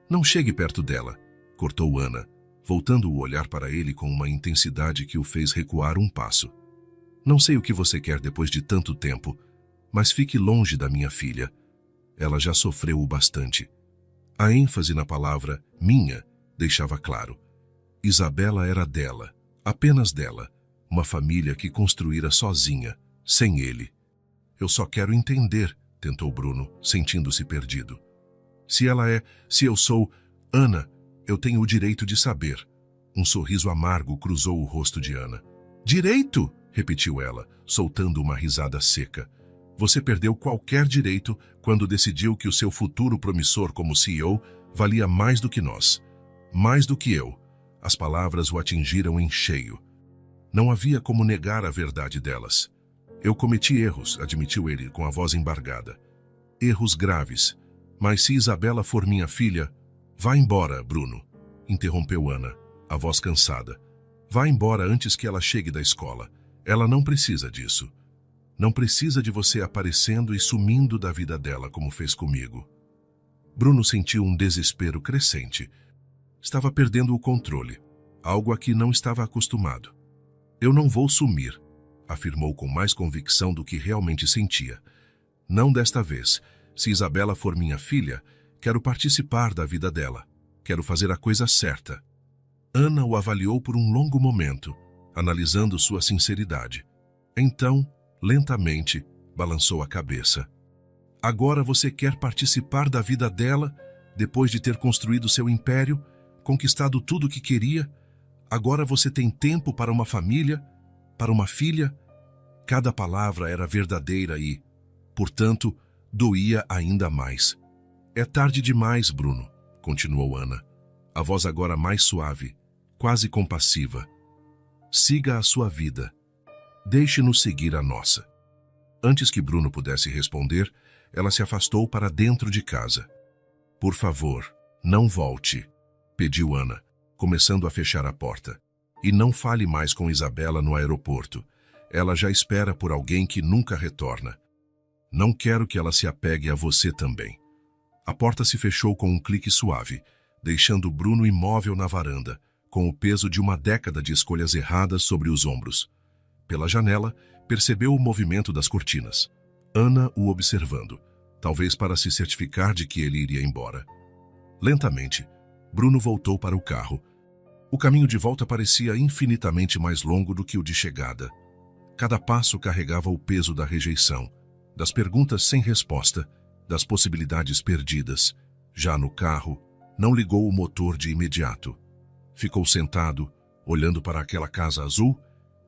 Não chegue perto dela, cortou Ana, voltando o olhar para ele com uma intensidade que o fez recuar um passo. Não sei o que você quer depois de tanto tempo, mas fique longe da minha filha. Ela já sofreu o bastante. A ênfase na palavra minha deixava claro. Isabela era dela, apenas dela, uma família que construíra sozinha, sem ele. Eu só quero entender, tentou Bruno, sentindo-se perdido. Se eu sou Ana, eu tenho o direito de saber. Um sorriso amargo cruzou o rosto de Ana. Direito? Repetiu ela, soltando uma risada seca. Você perdeu qualquer direito quando decidiu que o seu futuro promissor como CEO valia mais do que nós. Mais do que eu. As palavras o atingiram em cheio. Não havia como negar a verdade delas. Eu cometi erros, admitiu ele com a voz embargada. Erros graves. Mas se Isabela for minha filha... Vá embora, Bruno, interrompeu Ana, a voz cansada. Vá embora antes que ela chegue da escola. Ela não precisa disso. Não precisa de você aparecendo e sumindo da vida dela como fez comigo. Bruno sentiu um desespero crescente. Estava perdendo o controle, algo a que não estava acostumado. Eu não vou sumir, afirmou com mais convicção do que realmente sentia. Não desta vez. Se Isabela for minha filha, quero participar da vida dela. Quero fazer a coisa certa. Ana o avaliou por um longo momento, analisando sua sinceridade. Então, lentamente, balançou a cabeça. Agora você quer participar da vida dela, depois de ter construído seu império, conquistado tudo o que queria? Agora você tem tempo para uma família, para uma filha? Cada palavra era verdadeira e, portanto, doía ainda mais. É tarde demais, Bruno, continuou Ana, a voz agora mais suave, quase compassiva. Siga a sua vida. Deixe-nos seguir a nossa. Antes que Bruno pudesse responder, ela se afastou para dentro de casa. Por favor, não volte, pediu Ana, começando a fechar a porta. E não fale mais com Isabela no aeroporto. Ela já espera por alguém que nunca retorna. Não quero que ela se apegue a você também. A porta se fechou com um clique suave, deixando Bruno imóvel na varanda, com o peso de uma década de escolhas erradas sobre os ombros. Pela janela, percebeu o movimento das cortinas. Ana o observando, talvez para se certificar de que ele iria embora. Lentamente, Bruno voltou para o carro. O caminho de volta parecia infinitamente mais longo do que o de chegada. Cada passo carregava o peso da rejeição, das perguntas sem resposta, das possibilidades perdidas. Já no carro, não ligou o motor de imediato. Ficou sentado, olhando para aquela casa azul,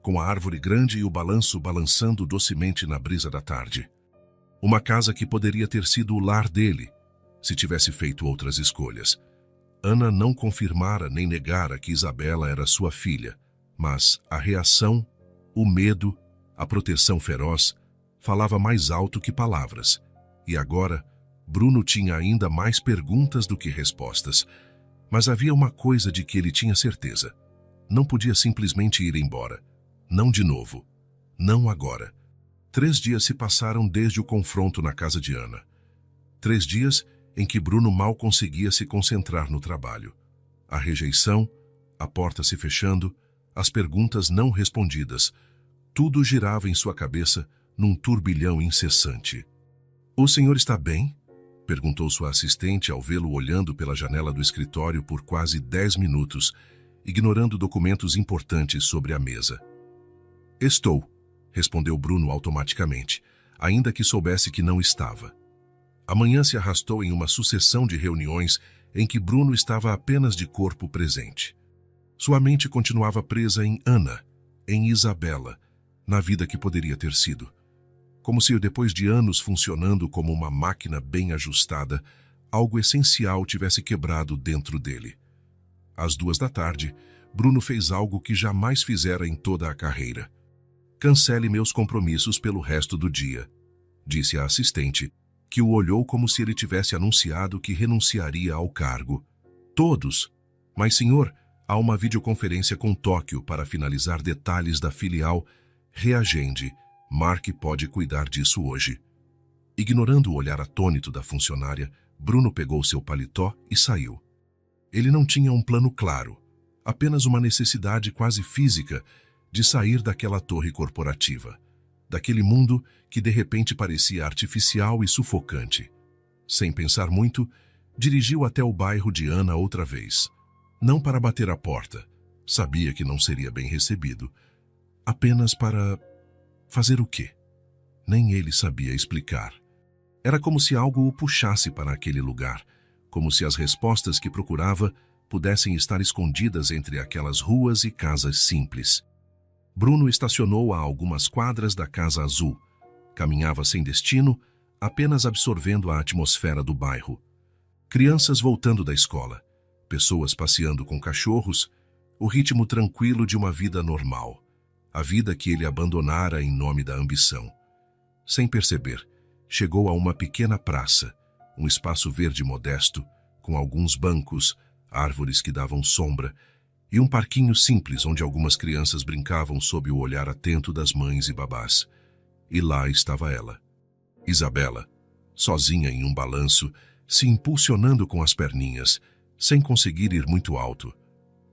com a árvore grande e o balanço balançando docemente na brisa da tarde. Uma casa que poderia ter sido o lar dele, se tivesse feito outras escolhas. Ana não confirmara nem negara que Isabela era sua filha, mas a reação, o medo, a proteção feroz, falava mais alto que palavras. E agora, Bruno tinha ainda mais perguntas do que respostas. Mas havia uma coisa de que ele tinha certeza. Não podia simplesmente ir embora. Não de novo. Não agora. 3 dias se passaram desde o confronto na casa de Ana. 3 dias em que Bruno mal conseguia se concentrar no trabalho. A rejeição, a porta se fechando, as perguntas não respondidas. Tudo girava em sua cabeça num turbilhão incessante. "O senhor está bem?" perguntou sua assistente ao vê-lo olhando pela janela do escritório por quase 10 minutos, ignorando documentos importantes sobre a mesa. "Estou", respondeu Bruno automaticamente, ainda que soubesse que não estava. A manhã se arrastou em uma sucessão de reuniões em que Bruno estava apenas de corpo presente. Sua mente continuava presa em Ana, em Isabela, na vida que poderia ter sido. Como se depois de anos funcionando como uma máquina bem ajustada, algo essencial tivesse quebrado dentro dele. Às 2 da tarde, Bruno fez algo que jamais fizera em toda a carreira. "Cancele meus compromissos pelo resto do dia", disse a assistente, que o olhou como se ele tivesse anunciado que renunciaria ao cargo. "Todos? Mas, senhor, há uma videoconferência com Tóquio para finalizar detalhes da filial. Reagende. Mark pode cuidar disso hoje." Ignorando o olhar atônito da funcionária, Bruno pegou seu paletó e saiu. Ele não tinha um plano claro, apenas uma necessidade quase física de sair daquela torre corporativa, daquele mundo que de repente parecia artificial e sufocante. Sem pensar muito, dirigiu até o bairro de Ana outra vez. Não para bater a porta, sabia que não seria bem recebido, apenas para... fazer o quê? Nem ele sabia explicar. Era como se algo o puxasse para aquele lugar, como se as respostas que procurava pudessem estar escondidas entre aquelas ruas e casas simples. Bruno estacionou a algumas quadras da Casa Azul. Caminhava sem destino, apenas absorvendo a atmosfera do bairro. Crianças voltando da escola, pessoas passeando com cachorros, o ritmo tranquilo de uma vida normal. A vida que ele abandonara em nome da ambição. Sem perceber, chegou a uma pequena praça, um espaço verde modesto, com alguns bancos, árvores que davam sombra, e um parquinho simples onde algumas crianças brincavam sob o olhar atento das mães e babás. E lá estava ela, Isabela, sozinha em um balanço, se impulsionando com as perninhas, sem conseguir ir muito alto.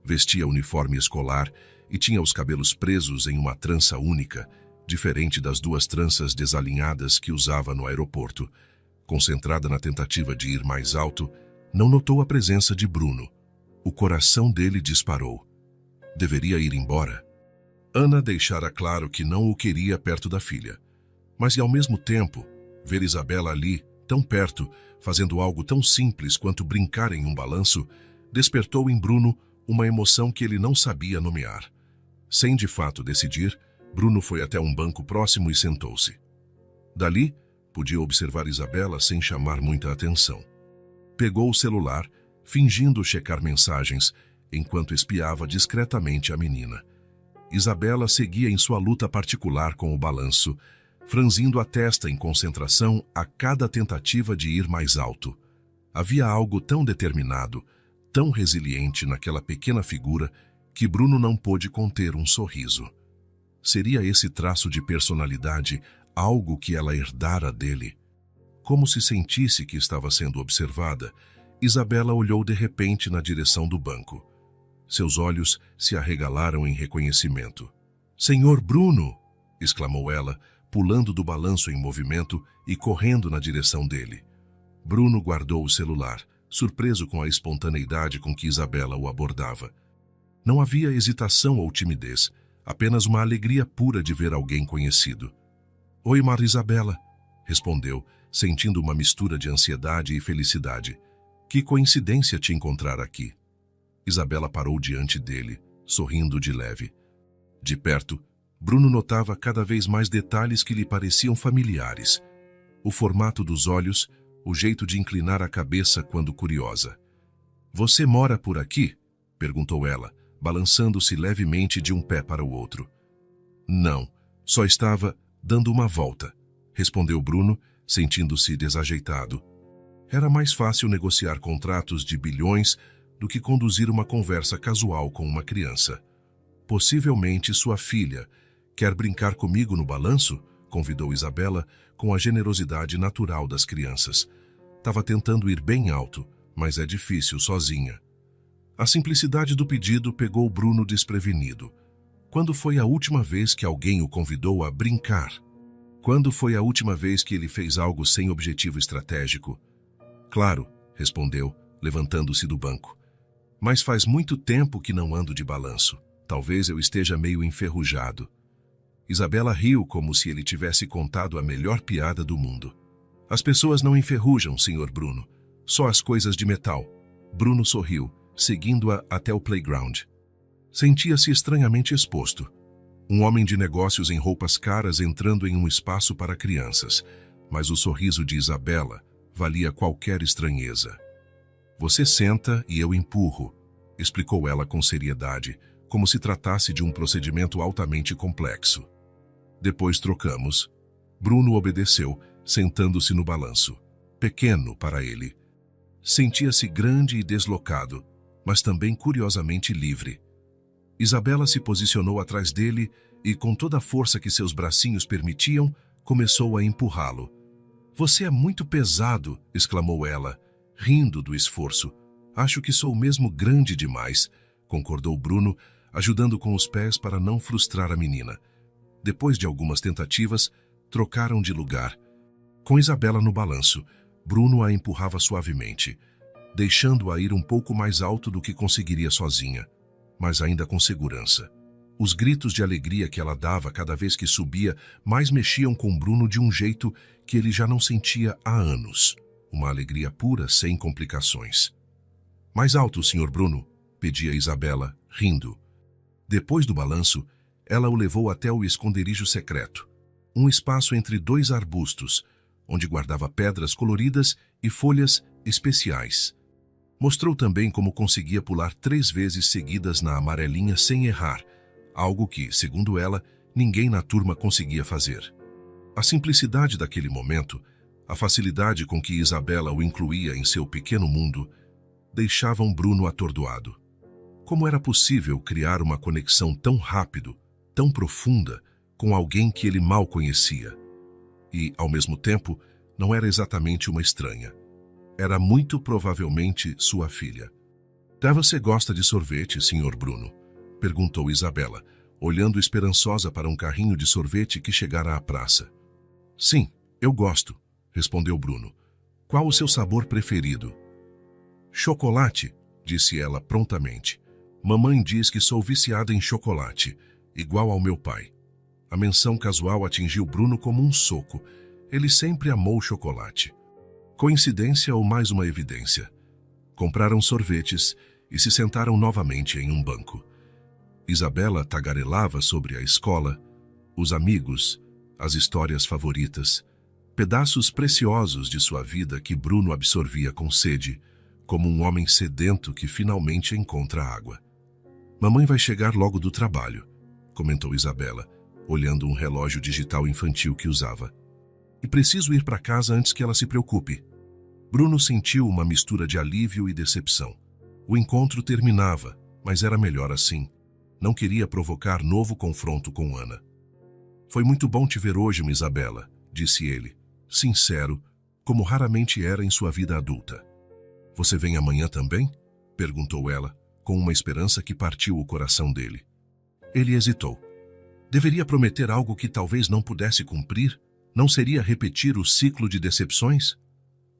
Vestia uniforme escolar e tinha os cabelos presos em uma trança única, diferente das 2 tranças desalinhadas que usava no aeroporto. Concentrada na tentativa de ir mais alto, não notou a presença de Bruno. O coração dele disparou. Deveria ir embora. Ana deixara claro que não o queria perto da filha. Mas, ao mesmo tempo, ver Isabela ali, tão perto, fazendo algo tão simples quanto brincar em um balanço, despertou em Bruno uma emoção que ele não sabia nomear. Sem de fato decidir, Bruno foi até um banco próximo e sentou-se. Dali, podia observar Isabela sem chamar muita atenção. Pegou o celular, fingindo checar mensagens, enquanto espiava discretamente a menina. Isabela seguia em sua luta particular com o balanço, franzindo a testa em concentração a cada tentativa de ir mais alto. Havia algo tão determinado, tão resiliente naquela pequena figura, que Bruno não pôde conter um sorriso. Seria esse traço de personalidade algo que ela herdara dele? Como se sentisse que estava sendo observada, Isabela olhou de repente na direção do banco. Seus olhos se arregalaram em reconhecimento. "Senhor Bruno!" exclamou ela, pulando do balanço em movimento e correndo na direção dele. Bruno guardou o celular, surpreso com a espontaneidade com que Isabela o abordava. Não havia hesitação ou timidez, apenas uma alegria pura de ver alguém conhecido. "Oi, Maria Isabela", respondeu, sentindo uma mistura de ansiedade e felicidade. Que coincidência te encontrar aqui. Isabela parou diante dele, sorrindo de leve. De perto, Bruno notava cada vez mais detalhes que lhe pareciam familiares. O formato dos olhos, o jeito de inclinar a cabeça quando curiosa. Você mora por aqui? Perguntou ela, balançando-se levemente de um pé para o outro. Não, só estava dando uma volta, respondeu Bruno, sentindo-se desajeitado. Era mais fácil negociar contratos de bilhões do que conduzir uma conversa casual com uma criança. Possivelmente sua filha. Quer brincar comigo no balanço? Convidou Isabela com a generosidade natural das crianças. Estava tentando ir bem alto, mas é difícil sozinha. A simplicidade do pedido pegou Bruno desprevenido. Quando foi a última vez que alguém o convidou a brincar? Quando foi a última vez que ele fez algo sem objetivo estratégico? Claro, respondeu, levantando-se do banco. Mas faz muito tempo que não ando de balanço. Talvez eu esteja meio enferrujado. Isabela riu como se ele tivesse contado a melhor piada do mundo. As pessoas não enferrujam, Sr. Bruno. Só as coisas de metal. Bruno sorriu, seguindo-a até o playground. Sentia-se estranhamente exposto. Um homem de negócios em roupas caras entrando em um espaço para crianças. Mas o sorriso de Isabela valia qualquer estranheza. Você senta e eu empurro, explicou ela com seriedade, como se tratasse de um procedimento altamente complexo. Depois trocamos. Bruno obedeceu, sentando-se no balanço. Pequeno para ele. Sentia-se grande e deslocado, mas também curiosamente livre. Isabela se posicionou atrás dele e, com toda a força que seus bracinhos permitiam, começou a empurrá-lo. Você é muito pesado, exclamou ela, rindo do esforço. Acho que sou mesmo grande demais, concordou Bruno, ajudando com os pés para não frustrar a menina. Depois de algumas tentativas, trocaram de lugar. Com Isabela no balanço, Bruno a empurrava suavemente, deixando-a ir um pouco mais alto do que conseguiria sozinha, mas ainda com segurança. Os gritos de alegria que ela dava cada vez que subia mais mexiam com Bruno de um jeito que ele já não sentia há anos. Uma alegria pura, sem complicações. Mais alto, Sr. Bruno, pedia Isabela, rindo. Depois do balanço, ela o levou até o esconderijo secreto, um espaço entre dois arbustos, onde guardava pedras coloridas e folhas especiais. Mostrou também como conseguia pular 3 vezes seguidas na amarelinha sem errar, algo que, segundo ela, ninguém na turma conseguia fazer. A simplicidade daquele momento, a facilidade com que Isabela o incluía em seu pequeno mundo, deixavam Bruno atordoado. Como era possível criar uma conexão tão rápido, tão profunda, com alguém que ele mal conhecia? E, ao mesmo tempo, não era exatamente uma estranha. Era muito provavelmente sua filha. Você gosta de sorvete, Sr. Bruno? Perguntou Isabela, olhando esperançosa para um carrinho de sorvete que chegara à praça. Sim, eu gosto, respondeu Bruno. Qual o seu sabor preferido? Chocolate, disse ela prontamente. Mamãe diz que sou viciada em chocolate, igual ao meu pai. A menção casual atingiu Bruno como um soco. Ele sempre amou chocolate. Coincidência ou mais uma evidência? Compraram sorvetes e se sentaram novamente em um banco. Isabela tagarelava sobre a escola, os amigos, as histórias favoritas, pedaços preciosos de sua vida que Bruno absorvia com sede, como um homem sedento que finalmente encontra água. Mamãe vai chegar logo do trabalho, comentou Isabela, olhando um relógio digital infantil que usava. E preciso ir para casa antes que ela se preocupe. Bruno sentiu uma mistura de alívio e decepção. O encontro terminava, mas era melhor assim. Não queria provocar novo confronto com Ana. Foi muito bom te ver hoje, Isabela, disse ele, sincero, como raramente era em sua vida adulta. Você vem amanhã também? Perguntou ela, com uma esperança que partiu o coração dele. Ele hesitou. Deveria prometer algo que talvez não pudesse cumprir? Não seria repetir o ciclo de decepções?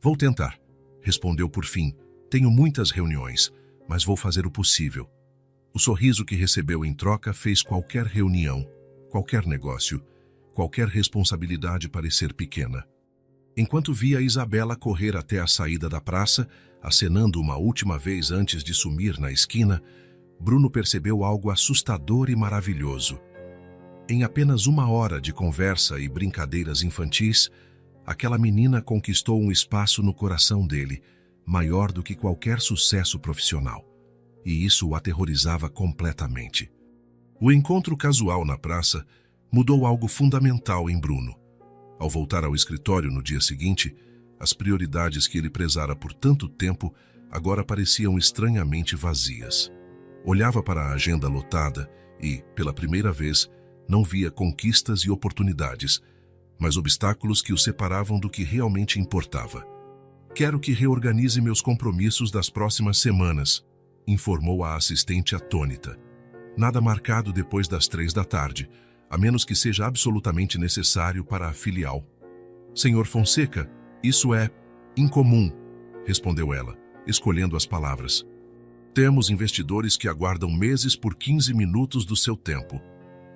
Vou tentar, respondeu por fim. Tenho muitas reuniões, mas vou fazer o possível. O sorriso que recebeu em troca fez qualquer reunião, qualquer negócio, qualquer responsabilidade parecer pequena. Enquanto via Isabela correr até a saída da praça, Acenando uma última vez antes de sumir na esquina, Bruno percebeu algo assustador e maravilhoso. Em apenas 1 hora de conversa e brincadeiras infantis, aquela menina conquistou um espaço no coração dele, maior do que qualquer sucesso profissional. E isso o aterrorizava completamente. O encontro casual na praça mudou algo fundamental em Bruno. Ao voltar ao escritório no dia seguinte, as prioridades que ele prezara por tanto tempo agora pareciam estranhamente vazias. Olhava para a agenda lotada e, pela primeira vez, não via conquistas e oportunidades, mas obstáculos que o separavam do que realmente importava. "Quero que reorganize meus compromissos das próximas semanas", informou a assistente atônita. "Nada marcado depois das 3 da tarde, a menos que seja absolutamente necessário para a filial." "Senhor Fonseca, isso é incomum", respondeu ela, escolhendo as palavras. "Temos investidores que aguardam meses por 15 minutos do seu tempo.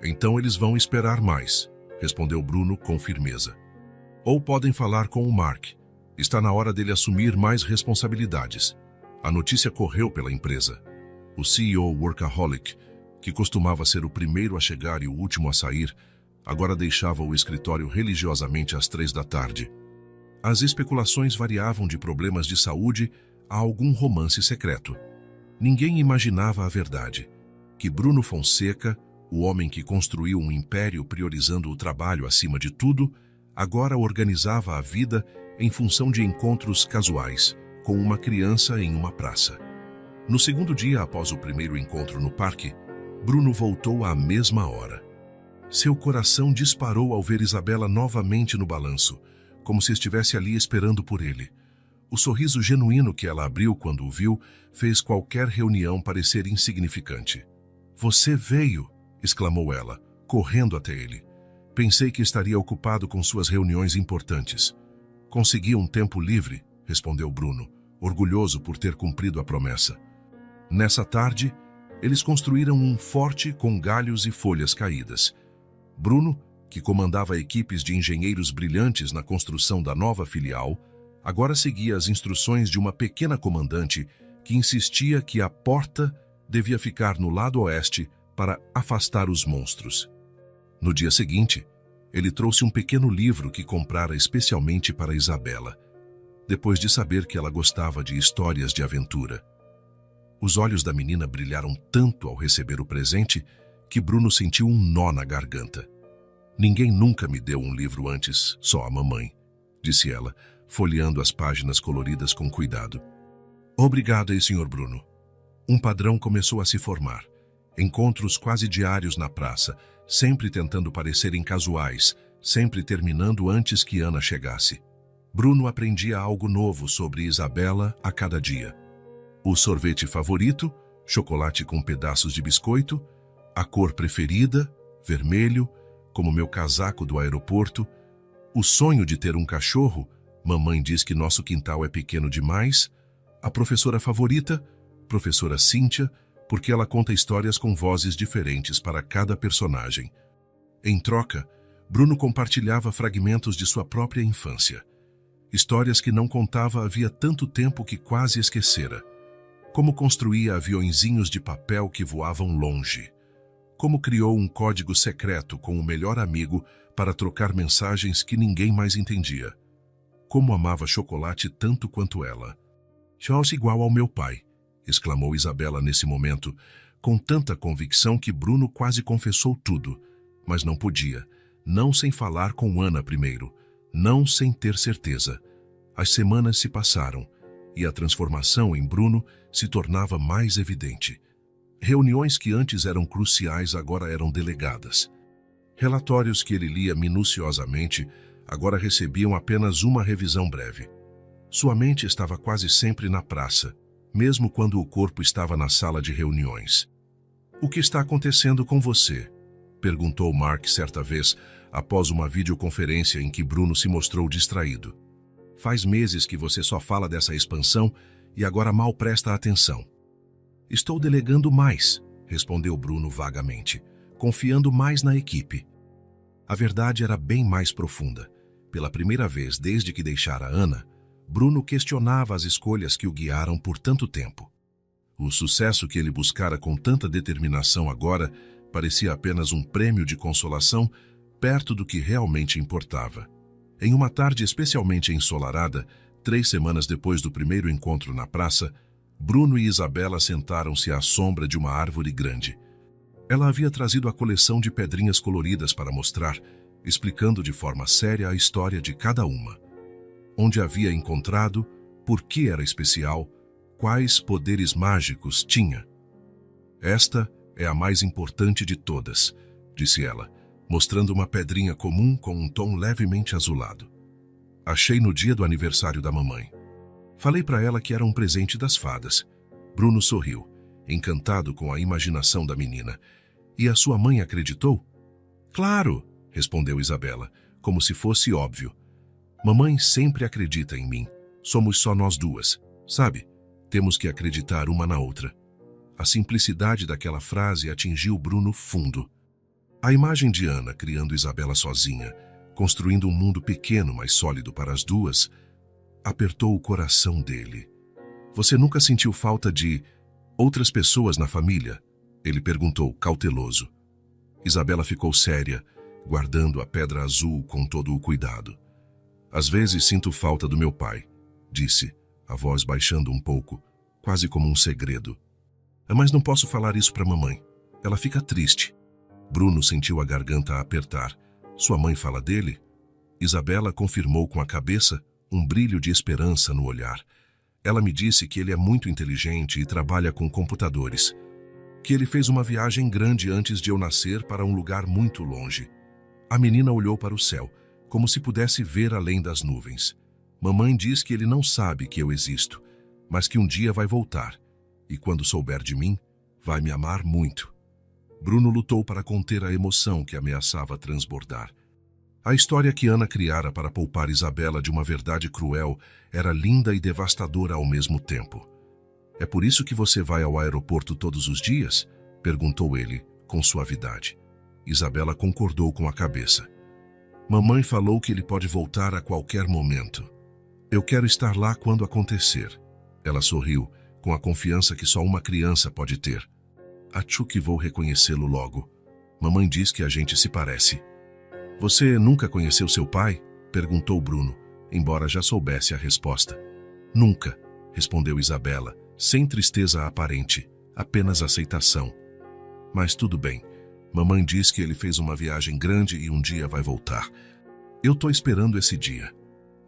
Então eles vão esperar mais", respondeu Bruno com firmeza. "Ou podem falar com o Mark. Está na hora dele assumir mais responsabilidades." A notícia correu pela empresa. O CEO workaholic, que costumava ser o primeiro a chegar e o último a sair, agora deixava o escritório religiosamente às 3 da tarde. As especulações variavam de problemas de saúde a algum romance secreto. Ninguém imaginava a verdade, que Bruno Fonseca, o homem que construiu um império priorizando o trabalho acima de tudo, agora organizava a vida em função de encontros casuais, com uma criança em uma praça. No segundo dia após o primeiro encontro no parque, Bruno voltou à mesma hora. Seu coração disparou ao ver Isabela novamente no balanço, como se estivesse ali esperando por ele. O sorriso genuíno que ela abriu quando o viu fez qualquer reunião parecer insignificante. "Você veio!" exclamou ela, correndo até ele. "Pensei que estaria ocupado com suas reuniões importantes." "Consegui um tempo livre", respondeu Bruno, orgulhoso por ter cumprido a promessa. Nessa tarde, eles construíram um forte com galhos e folhas caídas. Bruno, que comandava equipes de engenheiros brilhantes na construção da nova filial, agora seguia as instruções de uma pequena comandante que insistia que a porta devia ficar no lado oeste para afastar os monstros. No dia seguinte, ele trouxe um pequeno livro que comprara especialmente para Isabela, depois de saber que ela gostava de histórias de aventura. Os olhos da menina brilharam tanto ao receber o presente que Bruno sentiu um nó na garganta. "Ninguém nunca me deu um livro antes, só a mamãe", disse ela, folheando as páginas coloridas com cuidado. "Obrigado, Sr. Bruno." Um padrão começou a se formar. Encontros quase diários na praça, sempre tentando parecerem casuais, sempre terminando antes que Ana chegasse. Bruno aprendia algo novo sobre Isabela a cada dia. O sorvete favorito, chocolate com pedaços de biscoito, a cor preferida, vermelho, como meu casaco do aeroporto, o sonho de ter um cachorro, mamãe diz que nosso quintal é pequeno demais, a professora favorita, professora Cíntia, porque ela conta histórias com vozes diferentes para cada personagem. Em troca, Bruno compartilhava fragmentos de sua própria infância. Histórias que não contava havia tanto tempo que quase esquecera. Como construía aviõezinhos de papel que voavam longe. Como criou um código secreto com o melhor amigo para trocar mensagens que ninguém mais entendia. Como amava chocolate tanto quanto ela. "Charles igual ao meu pai", exclamou Isabela nesse momento, com tanta convicção que Bruno quase confessou tudo, mas não podia, não sem falar com Ana primeiro, não sem ter certeza. As semanas se passaram, e a transformação em Bruno se tornava mais evidente. Reuniões que antes eram cruciais agora eram delegadas. Relatórios que ele lia minuciosamente agora recebiam apenas uma revisão breve. Sua mente estava quase sempre na praça, mesmo quando o corpo estava na sala de reuniões. "O que está acontecendo com você?", perguntou Mark certa vez, após uma videoconferência em que Bruno se mostrou distraído. "Faz meses que você só fala dessa expansão e agora mal presta atenção." "Estou delegando mais", respondeu Bruno vagamente, confiando mais na equipe. A verdade era bem mais profunda. Pela primeira vez desde que deixara Ana, Bruno questionava as escolhas que o guiaram por tanto tempo. O sucesso que ele buscara com tanta determinação agora parecia apenas um prêmio de consolação perto do que realmente importava. Em uma tarde especialmente ensolarada, 3 semanas depois do primeiro encontro na praça, Bruno e Isabela sentaram-se à sombra de uma árvore grande. Ela havia trazido a coleção de pedrinhas coloridas para mostrar, explicando de forma séria a história de cada uma. Onde havia encontrado, por que era especial, quais poderes mágicos tinha. Esta é a mais importante de todas, disse ela, mostrando uma pedrinha comum com um tom levemente azulado. Achei no dia do aniversário da mamãe. Falei para ela que era um presente das fadas. Bruno sorriu, encantado com a imaginação da menina. E a sua mãe acreditou? Claro, respondeu Isabela, como se fosse óbvio. Mamãe sempre acredita em mim. Somos só nós duas, sabe? Temos que acreditar uma na outra. A simplicidade daquela frase atingiu Bruno fundo. A imagem de Ana criando Isabela sozinha, construindo um mundo pequeno, mas sólido para as duas, apertou o coração dele. Você nunca sentiu falta de outras pessoas na família? Ele perguntou, cauteloso. Isabela ficou séria, guardando a pedra azul com todo o cuidado. Às vezes sinto falta do meu pai, disse, a voz baixando um pouco, quase como um segredo. Mas não posso falar isso para mamãe. Ela fica triste. Bruno sentiu a garganta apertar. Sua mãe fala dele? Isabela confirmou com a cabeça, um brilho de esperança no olhar. Ela me disse que ele é muito inteligente e trabalha com computadores. Que ele fez uma viagem grande antes de eu nascer para um lugar muito longe. A menina olhou para o céu, como se pudesse ver além das nuvens. Mamãe diz que ele não sabe que eu existo, mas que um dia vai voltar. E quando souber de mim, vai me amar muito. Bruno lutou para conter a emoção que ameaçava transbordar. A história que Ana criara para poupar Isabela de uma verdade cruel era linda e devastadora ao mesmo tempo. É por isso que você vai ao aeroporto todos os dias? Perguntou ele, com suavidade. Isabela concordou com a cabeça. Mamãe falou que ele pode voltar a qualquer momento. Eu quero estar lá quando acontecer. Ela sorriu, com a confiança que só uma criança pode ter. Acho que vou reconhecê-lo logo. Mamãe diz que a gente se parece. Você nunca conheceu seu pai? Perguntou Bruno, embora já soubesse a resposta. Nunca, respondeu Isabela, sem tristeza aparente, apenas aceitação. Mas tudo bem. Mamãe diz que ele fez uma viagem grande e um dia vai voltar. Eu tô esperando esse dia.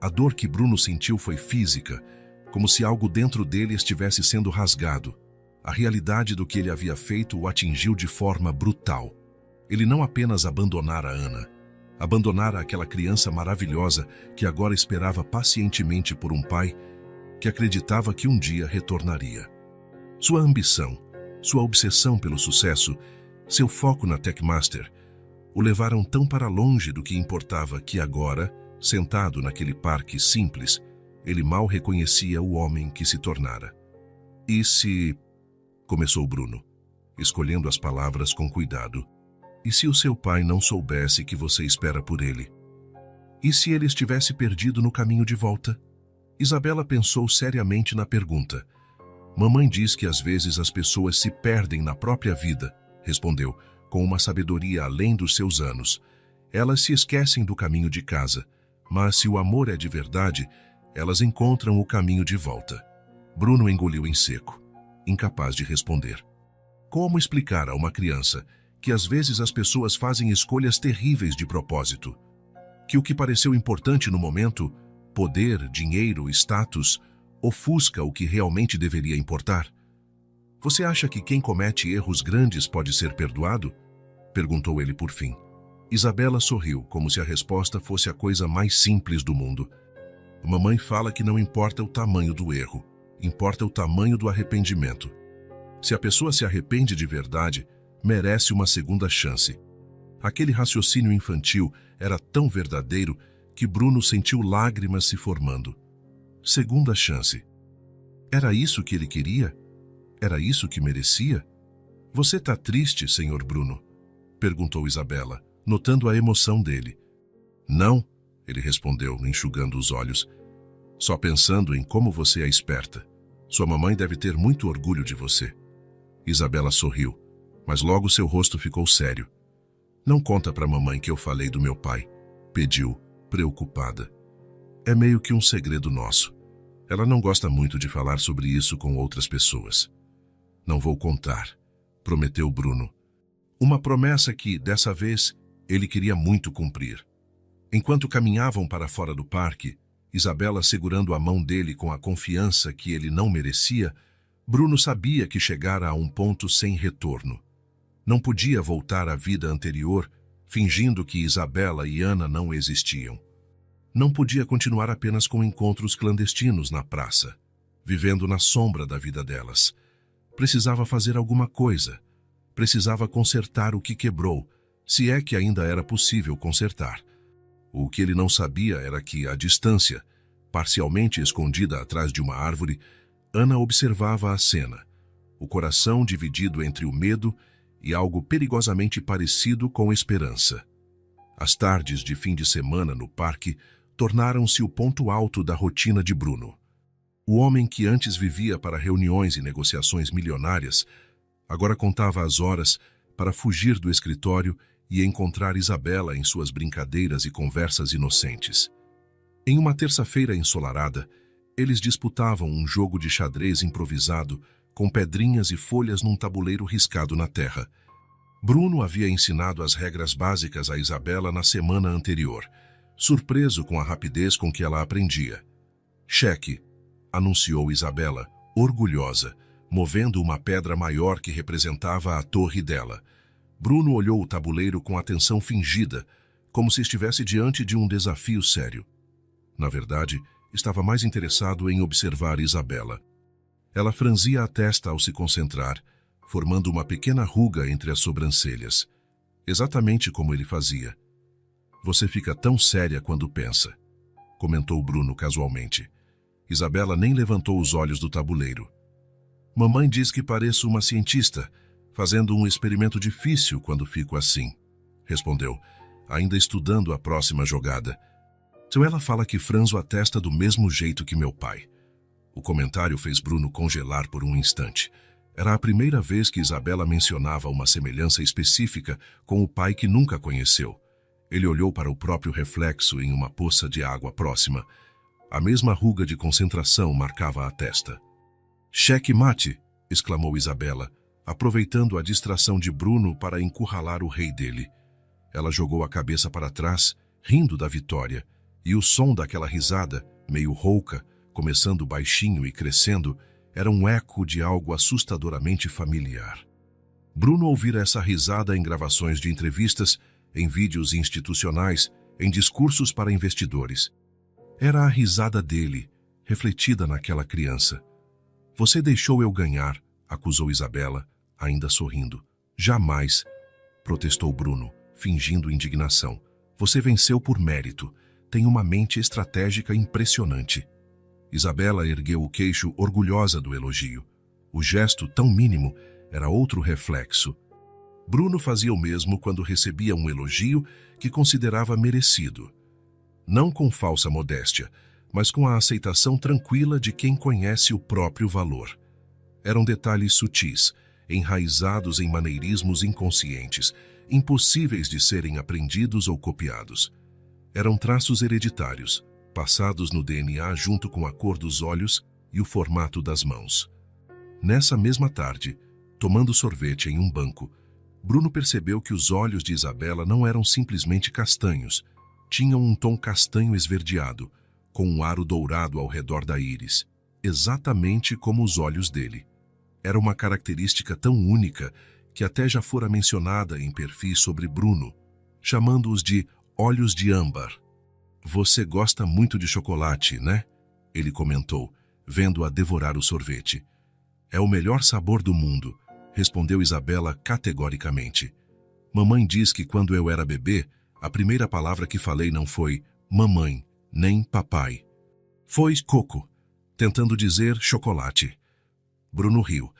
A dor que Bruno sentiu foi física, como se algo dentro dele estivesse sendo rasgado. A realidade do que ele havia feito o atingiu de forma brutal. Ele não apenas abandonara Ana, abandonara aquela criança maravilhosa que agora esperava pacientemente por um pai que acreditava que um dia retornaria. Sua ambição, sua obsessão pelo sucesso, seu foco na Techmaster, o levaram tão para longe do que importava que agora, sentado naquele parque simples, ele mal reconhecia o homem que se tornara. E se... começou Bruno, escolhendo as palavras com cuidado. E se o seu pai não soubesse que você espera por ele? E se ele estivesse perdido no caminho de volta? Isabela pensou seriamente na pergunta. Mamãe diz que às vezes as pessoas se perdem na própria vida, respondeu, com uma sabedoria além dos seus anos. Elas se esquecem do caminho de casa, mas se o amor é de verdade, elas encontram o caminho de volta. Bruno engoliu em seco, incapaz de responder. Como explicar a uma criança que às vezes as pessoas fazem escolhas terríveis de propósito? Que o que pareceu importante no momento, poder, dinheiro, status, ofusca o que realmente deveria importar? Você acha que quem comete erros grandes pode ser perdoado? Perguntou ele por fim. Isabela sorriu, como se a resposta fosse a coisa mais simples do mundo. Mamãe fala que não importa o tamanho do erro, importa o tamanho do arrependimento. Se a pessoa se arrepende de verdade, merece uma segunda chance. Aquele raciocínio infantil era tão verdadeiro que Bruno sentiu lágrimas se formando. Segunda chance. Era isso que ele queria? Era isso que merecia? Você está triste, senhor Bruno? Perguntou Isabela, notando a emoção dele. Não, ele respondeu, enxugando os olhos. Só pensando em como você é esperta. Sua mamãe deve ter muito orgulho de você. Isabela sorriu, mas logo seu rosto ficou sério. Não conta pra mamãe que eu falei do meu pai, pediu, preocupada. É meio que um segredo nosso. Ela não gosta muito de falar sobre isso com outras pessoas. Não vou contar, prometeu Bruno. Uma promessa que, dessa vez, ele queria muito cumprir. Enquanto caminhavam para fora do parque, Isabela segurando a mão dele com a confiança que ele não merecia, Bruno sabia que chegara a um ponto sem retorno. Não podia voltar à vida anterior, fingindo que Isabela e Ana não existiam. Não podia continuar apenas com encontros clandestinos na praça, vivendo na sombra da vida delas. Precisava fazer alguma coisa. Precisava consertar o que quebrou, se é que ainda era possível consertar. O que ele não sabia era que, à distância, parcialmente escondida atrás de uma árvore, Ana observava a cena, o coração dividido entre o medo e algo perigosamente parecido com esperança. As tardes de fim de semana no parque tornaram-se o ponto alto da rotina de Bruno. O homem que antes vivia para reuniões e negociações milionárias, agora contava as horas para fugir do escritório e encontrar Isabela em suas brincadeiras e conversas inocentes. Em uma terça-feira ensolarada, eles disputavam um jogo de xadrez improvisado com pedrinhas e folhas num tabuleiro riscado na terra. Bruno havia ensinado as regras básicas a Isabela na semana anterior, surpreso com a rapidez com que ela aprendia. Cheque, anunciou Isabela, orgulhosa, movendo uma pedra maior que representava a torre dela. Bruno olhou o tabuleiro com atenção fingida, como se estivesse diante de um desafio sério. Na verdade, estava mais interessado em observar Isabela. Ela franzia a testa ao se concentrar, formando uma pequena ruga entre as sobrancelhas, exatamente como ele fazia. Você fica tão séria quando pensa, comentou Bruno casualmente. Isabela nem levantou os olhos do tabuleiro. Mamãe diz que pareço uma cientista, fazendo um experimento difícil quando fico assim, respondeu, ainda estudando a próxima jogada. Então ela fala que franzo a testa do mesmo jeito que meu pai. O comentário fez Bruno congelar por um instante. Era a primeira vez que Isabela mencionava uma semelhança específica com o pai que nunca conheceu. Ele olhou para o próprio reflexo em uma poça de água próxima. A mesma ruga de concentração marcava a testa. Cheque mate! Exclamou Isabela, aproveitando a distração de Bruno para encurralar o rei dele. Ela jogou a cabeça para trás, rindo da vitória, e o som daquela risada, meio rouca, começando baixinho e crescendo, era um eco de algo assustadoramente familiar. Bruno ouvira essa risada em gravações de entrevistas, em vídeos institucionais, em discursos para investidores. Era a risada dele, refletida naquela criança. Você deixou eu ganhar, acusou Isabela, ainda sorrindo. Jamais, protestou Bruno, fingindo indignação. Você venceu por mérito. Tem uma mente estratégica impressionante. Isabela ergueu o queixo orgulhosa do elogio. O gesto, tão mínimo, era outro reflexo. Bruno fazia o mesmo quando recebia um elogio que considerava merecido. Não com falsa modéstia, mas com a aceitação tranquila de quem conhece o próprio valor. Eram detalhes sutis, enraizados em maneirismos inconscientes, impossíveis de serem aprendidos ou copiados. Eram traços hereditários, passados no DNA junto com a cor dos olhos e o formato das mãos. Nessa mesma tarde, tomando sorvete em um banco, Bruno percebeu que os olhos de Isabela não eram simplesmente castanhos, tinham um tom castanho esverdeado, com um aro dourado ao redor da íris, exatamente como os olhos dele. Era uma característica tão única que até já fora mencionada em perfis sobre Bruno, chamando-os de olhos de âmbar. Você gosta muito de chocolate, né? Ele comentou, vendo-a devorar o sorvete. É o melhor sabor do mundo, respondeu Isabela categoricamente. Mamãe diz que quando eu era bebê, a primeira palavra que falei não foi mamãe, nem papai. Foi coco, tentando dizer chocolate. Bruno riu,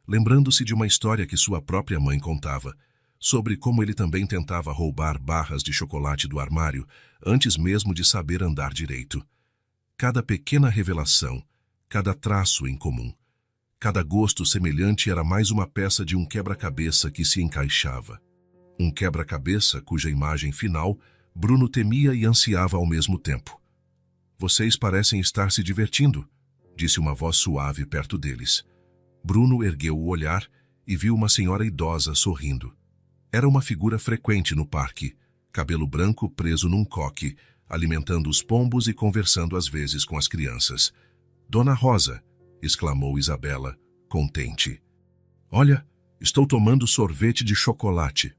lembrando-se de uma história que sua própria mãe contava, sobre como ele também tentava roubar barras de chocolate do armário antes mesmo de saber andar direito. Cada pequena revelação, cada traço em comum, cada gosto semelhante era mais uma peça de um quebra-cabeça que se encaixava. Um quebra-cabeça cuja imagem final Bruno temia e ansiava ao mesmo tempo. Vocês parecem estar se divertindo, disse uma voz suave perto deles. Bruno ergueu o olhar e viu uma senhora idosa sorrindo. Era uma figura frequente no parque, cabelo branco preso num coque, alimentando os pombos e conversando às vezes com as crianças. Dona Rosa, exclamou Isabela, contente. Olha, estou tomando sorvete de chocolate.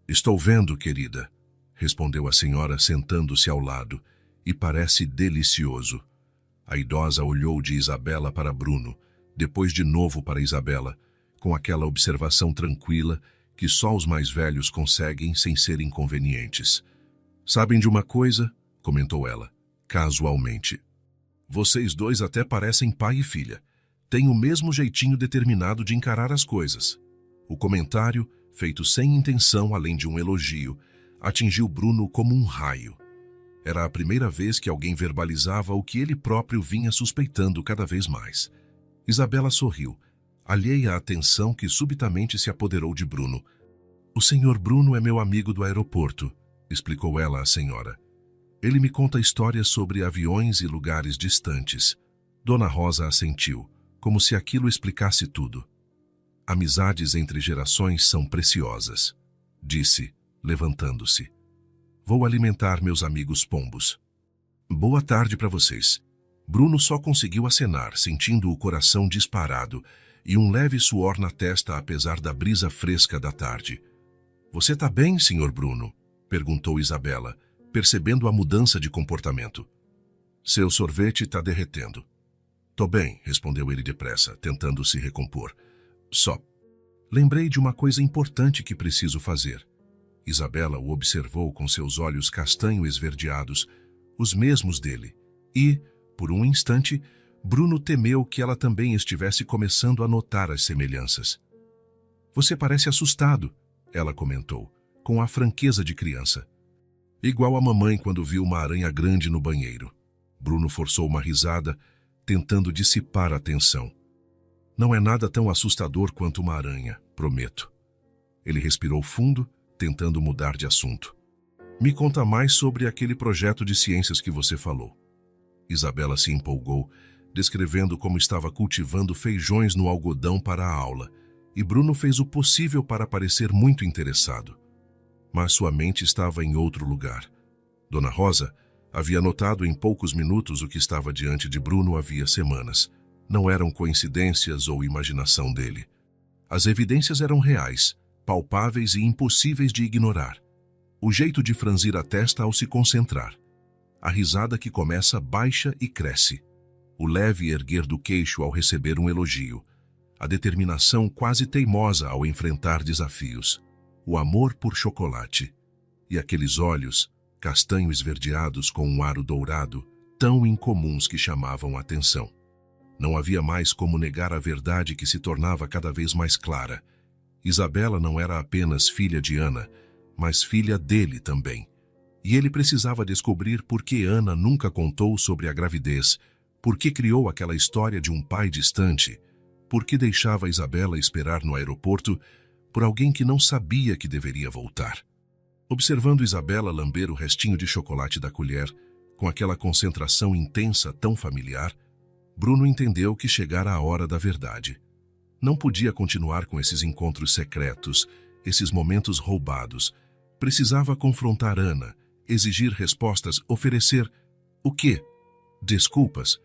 Estou vendo, querida, respondeu a senhora sentando-se ao lado, e parece delicioso. A idosa olhou de Isabela para Bruno, depois de novo para Isabela, com aquela observação tranquila que só os mais velhos conseguem sem ser inconvenientes. Sabem de uma coisa? Comentou ela, casualmente. Vocês dois até parecem pai e filha. Têm o mesmo jeitinho determinado de encarar as coisas. O comentário, feito sem intenção além de um elogio, atingiu Bruno como um raio. Era a primeira vez que alguém verbalizava o que ele próprio vinha suspeitando cada vez mais. Isabela sorriu, alheia à tensão que subitamente se apoderou de Bruno. O senhor Bruno é meu amigo do aeroporto, explicou ela à senhora. Ele me conta histórias sobre aviões e lugares distantes. Dona Rosa assentiu, como se aquilo explicasse tudo. Amizades entre gerações são preciosas, disse, levantando-se. Vou alimentar meus amigos pombos. Boa tarde para vocês. Bruno só conseguiu acenar, sentindo o coração disparado e um leve suor na testa apesar da brisa fresca da tarde. Você tá bem, senhor Bruno? Perguntou Isabela, percebendo a mudança de comportamento. Seu sorvete está derretendo. Tô bem, respondeu ele depressa, tentando se recompor. Só. Lembrei de uma coisa importante que preciso fazer. Isabela o observou com seus olhos castanho esverdeados, os mesmos dele, e, por um instante, Bruno temeu que ela também estivesse começando a notar as semelhanças. Você parece assustado, ela comentou, com a franqueza de criança. Igual a mamãe quando viu uma aranha grande no banheiro. Bruno forçou uma risada, tentando dissipar a tensão. Não é nada tão assustador quanto uma aranha, prometo. Ele respirou fundo, tentando mudar de assunto. Me conta mais sobre aquele projeto de ciências que você falou. Isabela se empolgou, descrevendo como estava cultivando feijões no algodão para a aula, e Bruno fez o possível para parecer muito interessado. Mas sua mente estava em outro lugar. Dona Rosa havia notado em poucos minutos o que estava diante de Bruno havia semanas. Não eram coincidências ou imaginação dele. As evidências eram reais, palpáveis e impossíveis de ignorar. O jeito de franzir a testa ao se concentrar. A risada que começa baixa e cresce. O leve erguer do queixo ao receber um elogio. A determinação quase teimosa ao enfrentar desafios. O amor por chocolate. E aqueles olhos, castanho esverdeados com um aro dourado, tão incomuns que chamavam a atenção. Não havia mais como negar a verdade que se tornava cada vez mais clara. Isabela não era apenas filha de Ana, mas filha dele também. E ele precisava descobrir por que Ana nunca contou sobre a gravidez, por que criou aquela história de um pai distante, por que deixava Isabela esperar no aeroporto por alguém que não sabia que deveria voltar. Observando Isabela lamber o restinho de chocolate da colher, com aquela concentração intensa tão familiar, Bruno entendeu que chegara a hora da verdade. Não podia continuar com esses encontros secretos, esses momentos roubados. Precisava confrontar Ana, exigir respostas, oferecer... O quê? Desculpas?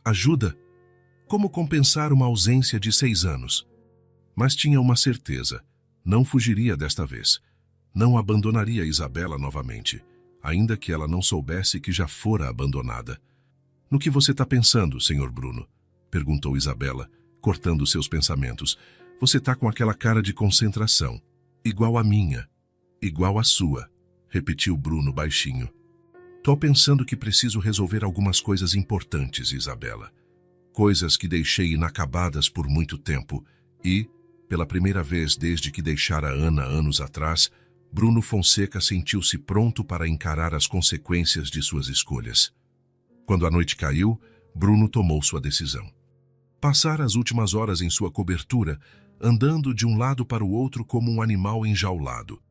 Ajuda? Como compensar uma ausência de 6 anos? Mas tinha uma certeza. Não fugiria desta vez. Não abandonaria Isabela novamente, ainda que ela não soubesse que já fora abandonada. No que você está pensando, senhor Bruno? Perguntou Isabela, cortando seus pensamentos. Você está com aquela cara de concentração. Igual a minha. Igual a sua, repetiu Bruno baixinho. Tô pensando que preciso resolver algumas coisas importantes, Isabela. Coisas que deixei inacabadas por muito tempo e, pela primeira vez desde que deixara Ana anos atrás, Bruno Fonseca sentiu-se pronto para encarar as consequências de suas escolhas. Quando a noite caiu, Bruno tomou sua decisão. Passar as últimas horas em sua cobertura, andando de um lado para o outro como um animal enjaulado.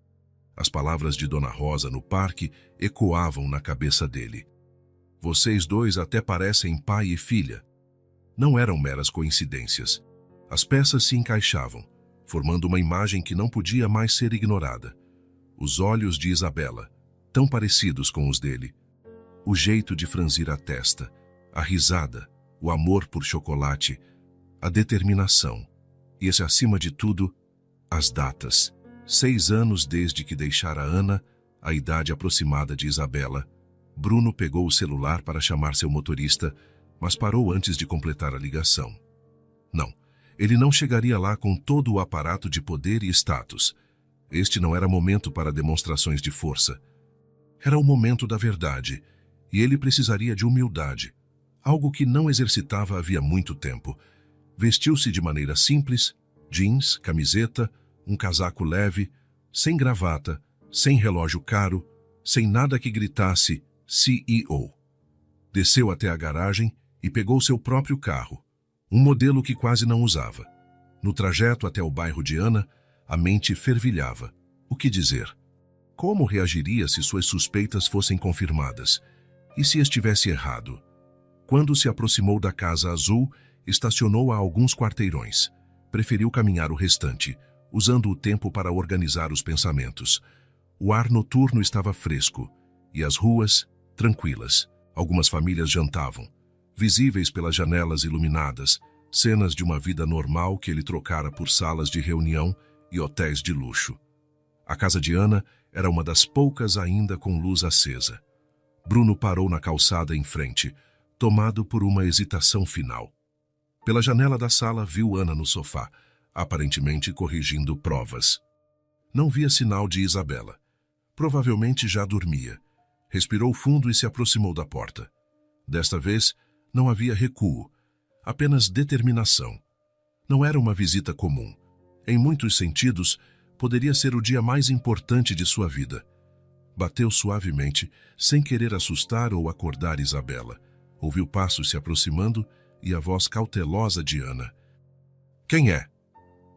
As palavras de Dona Rosa no parque ecoavam na cabeça dele. Vocês dois até parecem pai e filha. Não eram meras coincidências. As peças se encaixavam, formando uma imagem que não podia mais ser ignorada. Os olhos de Isabela, tão parecidos com os dele. O jeito de franzir a testa, a risada, o amor por chocolate, a determinação. E, acima de tudo, as datas. 6 anos desde que deixara Ana, a idade aproximada de Isabela. Bruno pegou o celular para chamar seu motorista, mas parou antes de completar a ligação. Não, ele não chegaria lá com todo o aparato de poder e status. Este não era momento para demonstrações de força. Era o momento da verdade, e ele precisaria de humildade, algo que não exercitava havia muito tempo. Vestiu-se de maneira simples, jeans, camiseta, um casaco leve, sem gravata, sem relógio caro, sem nada que gritasse CEO. Desceu até a garagem e pegou seu próprio carro, um modelo que quase não usava. No trajeto até o bairro de Ana, a mente fervilhava. O que dizer? Como reagiria se suas suspeitas fossem confirmadas? E se estivesse errado? Quando se aproximou da Casa Azul, estacionou a alguns quarteirões. Preferiu caminhar o restante, usando o tempo para organizar os pensamentos. O ar noturno estava fresco, e as ruas, tranquilas. Algumas famílias jantavam, visíveis pelas janelas iluminadas, cenas de uma vida normal que ele trocara por salas de reunião e hotéis de luxo. A casa de Ana era uma das poucas ainda com luz acesa. Bruno parou na calçada em frente, tomado por uma hesitação final. Pela janela da sala viu Ana no sofá, aparentemente corrigindo provas. Não via sinal de Isabela. Provavelmente já dormia. Respirou fundo e se aproximou da porta. Desta vez, não havia recuo, apenas determinação. Não era uma visita comum. Em muitos sentidos, poderia ser o dia mais importante de sua vida. Bateu suavemente, sem querer assustar ou acordar Isabela. Ouviu passos se aproximando e a voz cautelosa de Ana. Quem é?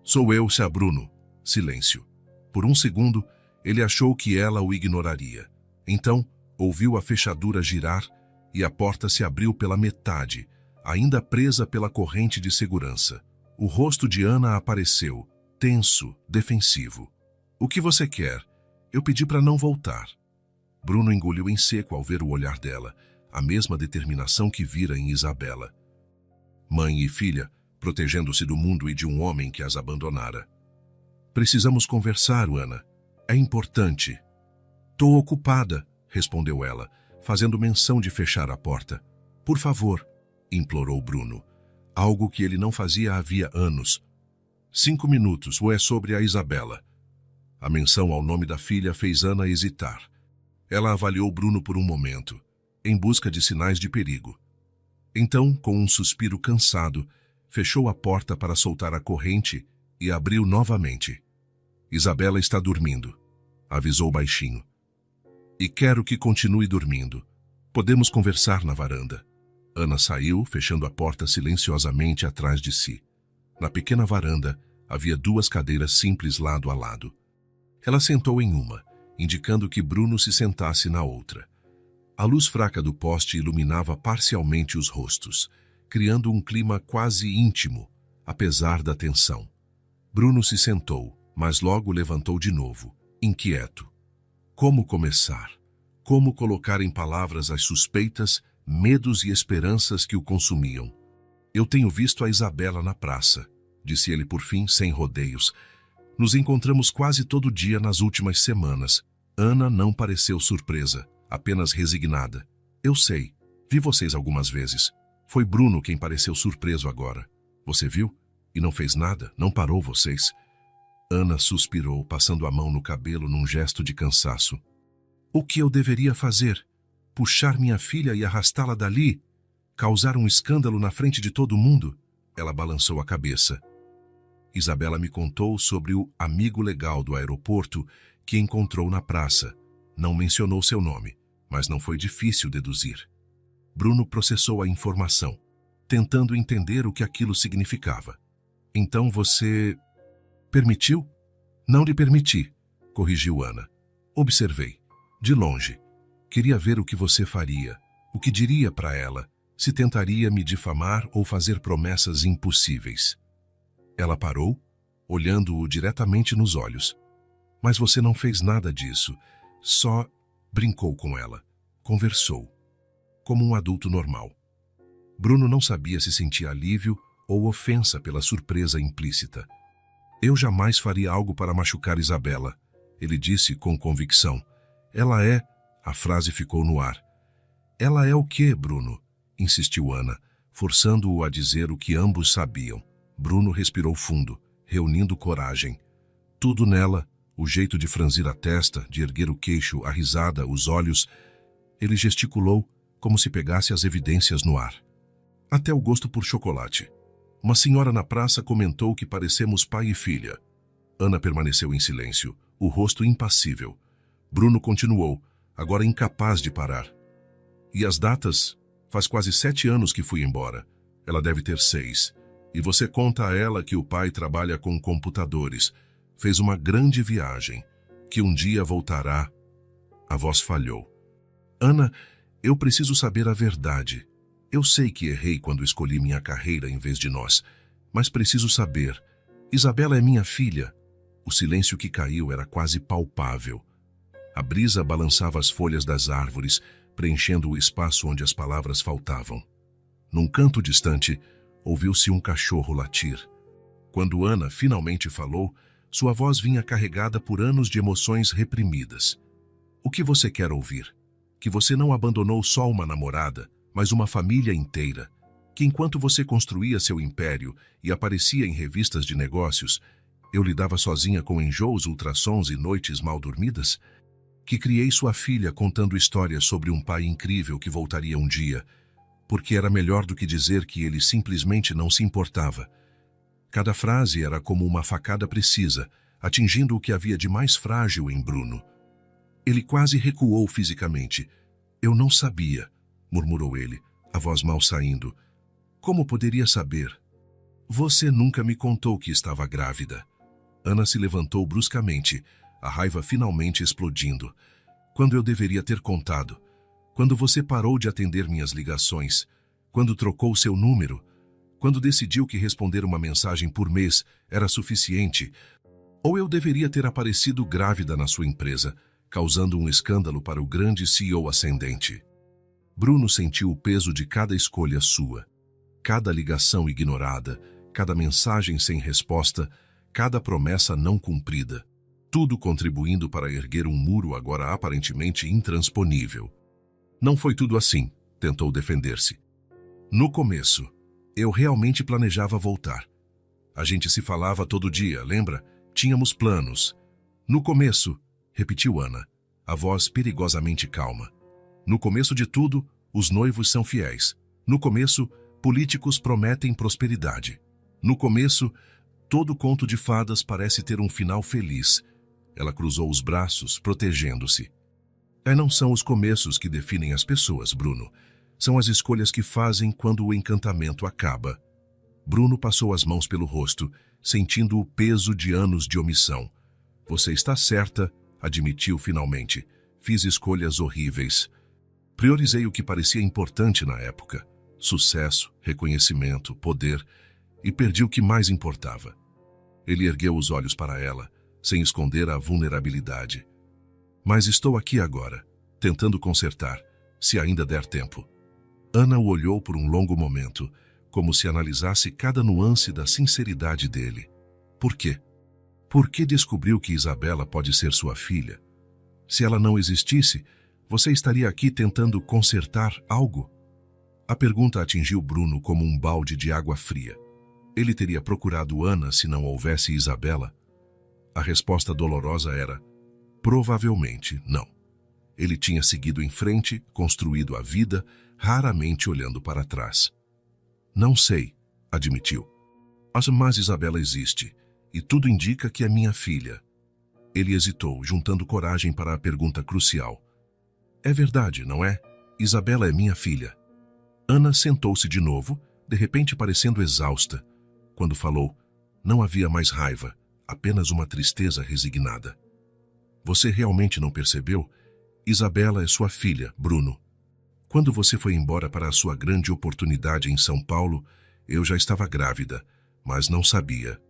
Sou eu, Sr. Bruno. Silêncio. Por um segundo, ele achou que ela o ignoraria. Então, ouviu a fechadura girar e a porta se abriu pela metade, ainda presa pela corrente de segurança. O rosto de Ana apareceu, tenso, defensivo. O que você quer? Eu pedi para não voltar. Bruno engoliu em seco ao ver o olhar dela, a mesma determinação que vira em Isabela. Mãe e filha, protegendo-se do mundo e de um homem que as abandonara. Precisamos conversar, Ana. É importante. Tô ocupada, respondeu ela, fazendo menção de fechar a porta. Por favor, implorou Bruno, algo que ele não fazia havia anos. 5 minutos, ou é sobre a Isabela. A menção ao nome da filha fez Ana hesitar. Ela avaliou Bruno por um momento, em busca de sinais de perigo. Então, com um suspiro cansado, fechou a porta para soltar a corrente e abriu novamente. Isabela está dormindo, avisou baixinho. E quero que continue dormindo. Podemos conversar na varanda. Ana saiu, fechando a porta silenciosamente atrás de si. Na pequena varanda, havia 2 cadeiras simples lado a lado. Ela sentou em uma, indicando que Bruno se sentasse na outra. A luz fraca do poste iluminava parcialmente os rostos, criando um clima quase íntimo, apesar da tensão. Bruno se sentou, mas logo levantou de novo, inquieto. Como começar? Como colocar em palavras as suspeitas, medos e esperanças que o consumiam? Eu tenho visto a Isabela na praça, disse ele por fim, sem rodeios. Nos encontramos quase todo dia nas últimas semanas. Ana não pareceu surpresa, apenas resignada. Eu sei, vi vocês algumas vezes. Foi Bruno quem pareceu surpreso agora. Você viu? E não fez nada? Não parou vocês? Ana suspirou, passando a mão no cabelo num gesto de cansaço. O que eu deveria fazer? Puxar minha filha e arrastá-la dali? Causar um escândalo na frente de todo mundo? Ela balançou a cabeça. Isabela me contou sobre o amigo legal do aeroporto que encontrou na praça. Não mencionou seu nome, mas não foi difícil deduzir. Bruno processou a informação, tentando entender o que aquilo significava. Então você... permitiu? Não lhe permiti, corrigiu Ana. Observei, de longe. Queria ver o que você faria, o que diria para ela, se tentaria me difamar ou fazer promessas impossíveis. Ela parou, olhando-o diretamente nos olhos. Mas você não fez nada disso, só brincou com ela, conversou, como um adulto normal. Bruno não sabia se sentia alívio ou ofensa pela surpresa implícita. Eu jamais faria algo para machucar Isabela, ele disse com convicção. Ela é... A frase ficou no ar. Ela é o quê, Bruno? Insistiu Ana, forçando-o a dizer o que ambos sabiam. Bruno respirou fundo, reunindo coragem. Tudo nela, o jeito de franzir a testa, de erguer o queixo, a risada, os olhos. Ele gesticulou, como se pegasse as evidências no ar. Até o gosto por chocolate. Uma senhora na praça comentou que parecemos pai e filha. Ana permaneceu em silêncio, o rosto impassível. Bruno continuou, agora incapaz de parar. E as datas? Faz quase 7 anos que fui embora. Ela deve ter 6. E você conta a ela que o pai trabalha com computadores. Fez uma grande viagem, que um dia voltará. A voz falhou. Ana, eu preciso saber a verdade. Eu sei que errei quando escolhi minha carreira em vez de nós, mas preciso saber. Isabela é minha filha. O silêncio que caiu era quase palpável. A brisa balançava as folhas das árvores, preenchendo o espaço onde as palavras faltavam. Num canto distante, ouviu-se um cachorro latir. Quando Ana finalmente falou, sua voz vinha carregada por anos de emoções reprimidas. O que você quer ouvir? Que você não abandonou só uma namorada, mas uma família inteira. Que enquanto você construía seu império e aparecia em revistas de negócios, eu lidava sozinha com enjoos, ultrassons e noites mal dormidas? Que criei sua filha contando histórias sobre um pai incrível que voltaria um dia, porque era melhor do que dizer que ele simplesmente não se importava. Cada frase era como uma facada precisa, atingindo o que havia de mais frágil em Bruno. Ele quase recuou fisicamente. Eu não sabia, murmurou ele, a voz mal saindo. Como poderia saber? Você nunca me contou que estava grávida. Ana se levantou bruscamente, a raiva finalmente explodindo. Quando eu deveria ter contado? Quando você parou de atender minhas ligações? Quando trocou seu número? Quando decidiu que responder uma mensagem por mês era suficiente? Ou eu deveria ter aparecido grávida na sua empresa, causando um escândalo para o grande CEO ascendente? Bruno sentiu o peso de cada escolha sua. Cada ligação ignorada, cada mensagem sem resposta, cada promessa não cumprida. Tudo contribuindo para erguer um muro agora aparentemente intransponível. Não foi tudo assim, tentou defender-se. No começo, eu realmente planejava voltar. A gente se falava todo dia, lembra? Tínhamos planos. No começo, repetiu Ana, a voz perigosamente calma. No começo de tudo, os noivos são fiéis. No começo, políticos prometem prosperidade. No começo, todo conto de fadas parece ter um final feliz. Ela cruzou os braços, protegendo-se. Não são os começos que definem as pessoas, Bruno. São as escolhas que fazem quando o encantamento acaba. Bruno passou as mãos pelo rosto, sentindo o peso de anos de omissão. Você está certa, admitiu finalmente. Fiz escolhas horríveis. Priorizei o que parecia importante na época. Sucesso, reconhecimento, poder. E perdi o que mais importava. Ele ergueu os olhos para ela, sem esconder a vulnerabilidade. Mas estou aqui agora, tentando consertar, se ainda der tempo. Ana o olhou por um longo momento, como se analisasse cada nuance da sinceridade dele. Por quê? Por que descobriu que Isabela pode ser sua filha? Se ela não existisse, você estaria aqui tentando consertar algo? A pergunta atingiu Bruno como um balde de água fria. Ele teria procurado Ana se não houvesse Isabela? A resposta dolorosa era, provavelmente não. Ele tinha seguido em frente, construído a vida, raramente olhando para trás. Não sei, admitiu. Mas Isabela existe, e tudo indica que é minha filha. Ele hesitou, juntando coragem para a pergunta crucial. É verdade, não é? Isabela é minha filha. Ana sentou-se de novo, de repente parecendo exausta. Quando falou, não havia mais raiva, apenas uma tristeza resignada. Você realmente não percebeu? Isabela é sua filha, Bruno. Quando você foi embora para a sua grande oportunidade em São Paulo, eu já estava grávida, mas não sabia.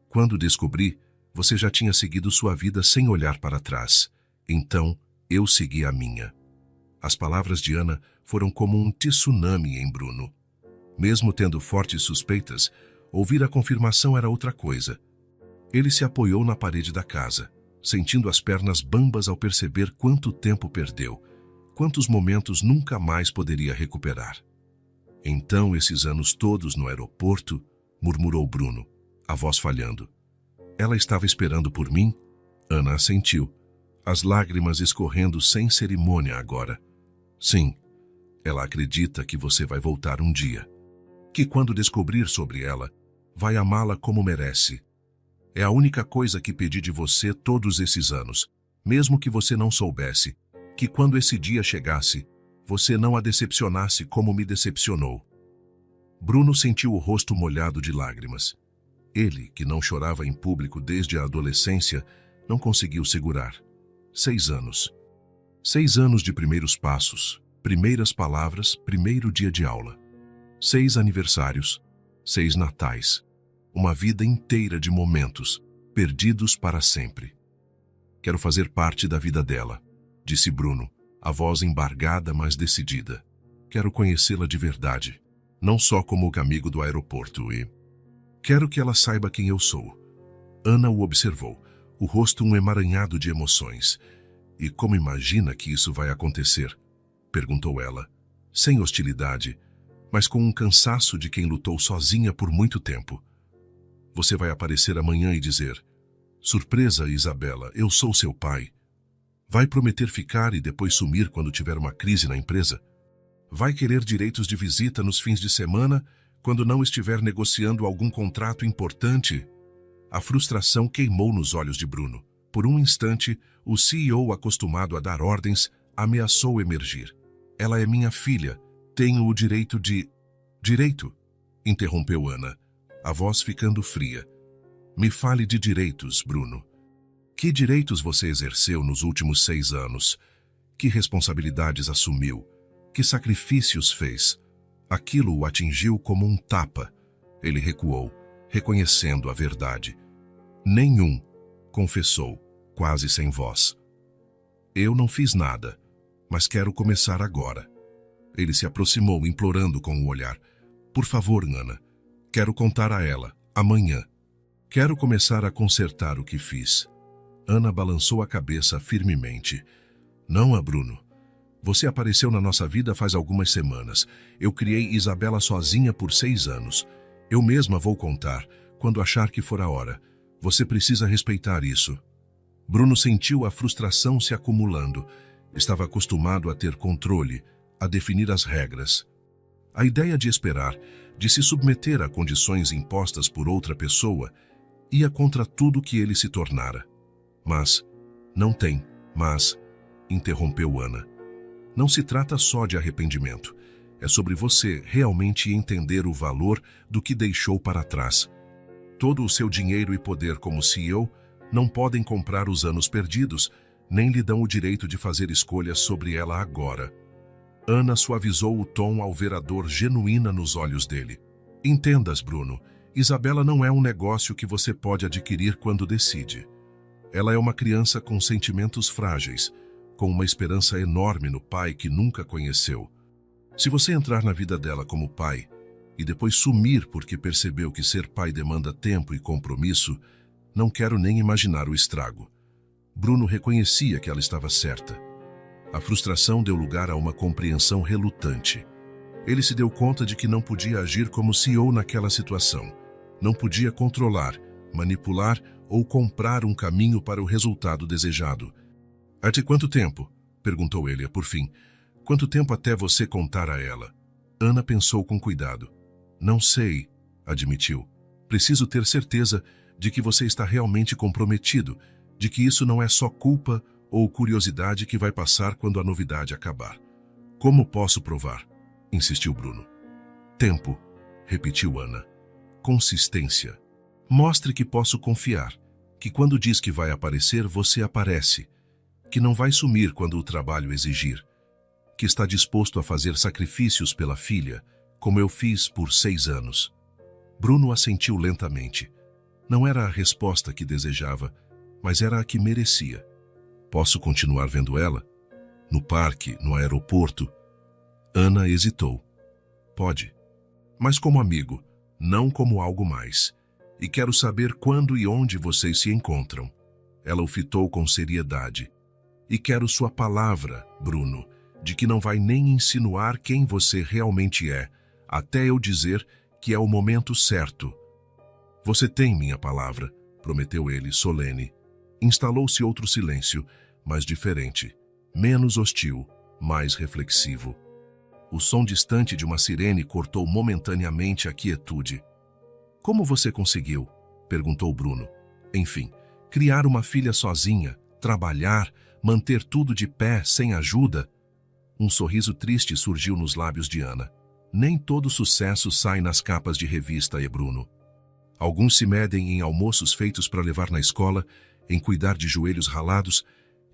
Quando descobri, você já tinha seguido sua vida sem olhar para trás. Então, eu segui a minha. As palavras de Ana foram como um tsunami em Bruno. Mesmo tendo fortes suspeitas, ouvir a confirmação era outra coisa. Ele se apoiou na parede da casa, sentindo as pernas bambas ao perceber quanto tempo perdeu, quantos momentos nunca mais poderia recuperar. Então, esses anos todos no aeroporto, murmurou Bruno, a voz falhando. Ela estava esperando por mim? Ana assentiu, as lágrimas escorrendo sem cerimônia agora. Sim, ela acredita que você vai voltar um dia. Que quando descobrir sobre ela, vai amá-la como merece. É a única coisa que pedi de você todos esses anos, mesmo que você não soubesse, que quando esse dia chegasse, você não a decepcionasse como me decepcionou. Bruno sentiu o rosto molhado de lágrimas. Ele, que não chorava em público desde a adolescência, não conseguiu segurar. 6 anos. 6 anos de primeiros passos, primeiras palavras, primeiro dia de aula. 6 aniversários, 6 natais. Uma vida inteira de momentos, perdidos para sempre. Quero fazer parte da vida dela, disse Bruno, a voz embargada, mas decidida. Quero conhecê-la de verdade, não só como amigo do aeroporto e... Quero que ela saiba quem eu sou. Ana o observou, o rosto um emaranhado de emoções. E como imagina que isso vai acontecer? Perguntou ela, sem hostilidade, mas com um cansaço de quem lutou sozinha por muito tempo. Você vai aparecer amanhã e dizer, surpresa, Isabela, eu sou seu pai. Vai prometer ficar e depois sumir quando tiver uma crise na empresa? Vai querer direitos de visita nos fins de semana quando não estiver negociando algum contrato importante? A frustração queimou nos olhos de Bruno. Por um instante, o CEO, acostumado a dar ordens, ameaçou emergir. Ela é minha filha. Tenho o direito de... Direito? Interrompeu Ana, a voz ficando fria. Me fale de direitos, Bruno. Que direitos você exerceu nos últimos 6 anos? Que responsabilidades assumiu? Que sacrifícios fez? Aquilo o atingiu como um tapa. Ele recuou, reconhecendo a verdade. Nenhum, confessou, quase sem voz. Eu não fiz nada, mas quero começar agora. Ele se aproximou, implorando com o olhar. Por favor, Ana, quero contar a ela, amanhã. Quero começar a consertar o que fiz. Ana balançou a cabeça firmemente. Não, Bruno. Você apareceu na nossa vida faz algumas semanas. Eu criei Isabela sozinha por 6 anos. Eu mesma vou contar, quando achar que for a hora. Você precisa respeitar isso. Bruno sentiu a frustração se acumulando. Estava acostumado a ter controle, a definir as regras. A ideia de esperar, de se submeter a condições impostas por outra pessoa, ia contra tudo que ele se tornara. Mas, não tem, mas, interrompeu Ana. Não se trata só de arrependimento. É sobre você realmente entender o valor do que deixou para trás. Todo o seu dinheiro e poder como CEO não podem comprar os anos perdidos, nem lhe dão o direito de fazer escolhas sobre ela agora. Ana suavizou o tom ao ver a dor genuína nos olhos dele. Entendas, Bruno, Isabela não é um negócio que você pode adquirir quando decide. Ela é uma criança com sentimentos frágeis, com uma esperança enorme no pai que nunca conheceu. Se você entrar na vida dela como pai, e depois sumir porque percebeu que ser pai demanda tempo e compromisso, não quero nem imaginar o estrago. Bruno reconhecia que ela estava certa. A frustração deu lugar a uma compreensão relutante. Ele se deu conta de que não podia agir como CEO naquela situação. Não podia controlar, manipular ou comprar um caminho para o resultado desejado. Há de quanto tempo? Perguntou ele, por fim. Quanto tempo até você contar a ela? Ana pensou com cuidado. Não sei, admitiu. Preciso ter certeza de que você está realmente comprometido, de que isso não é só culpa ou curiosidade que vai passar quando a novidade acabar. Como posso provar? insistiu Bruno. Tempo, repetiu Ana. Consistência. Mostre que posso confiar, que quando diz que vai aparecer, você aparece, que não vai sumir quando o trabalho exigir, que está disposto a fazer sacrifícios pela filha, como eu fiz por 6 anos. Bruno assentiu lentamente. Não era a resposta que desejava, mas era a que merecia. Posso continuar vendo ela? No parque, no aeroporto? Ana hesitou. Pode. Mas como amigo, não como algo mais. E quero saber quando e onde vocês se encontram. Ela o fitou com seriedade. E quero sua palavra, Bruno, de que não vai nem insinuar quem você realmente é, até eu dizer que é o momento certo. Você tem minha palavra, prometeu ele, solene. Instalou-se outro silêncio, mas diferente, menos hostil, mais reflexivo. O som distante de uma sirene cortou momentaneamente a quietude. Como você conseguiu? Perguntou Bruno. Enfim, criar uma filha sozinha, trabalhar, manter tudo de pé, sem ajuda? Um sorriso triste surgiu nos lábios de Ana. Nem todo sucesso sai nas capas de revista, Bruno. Alguns se medem em almoços feitos para levar na escola, em cuidar de joelhos ralados,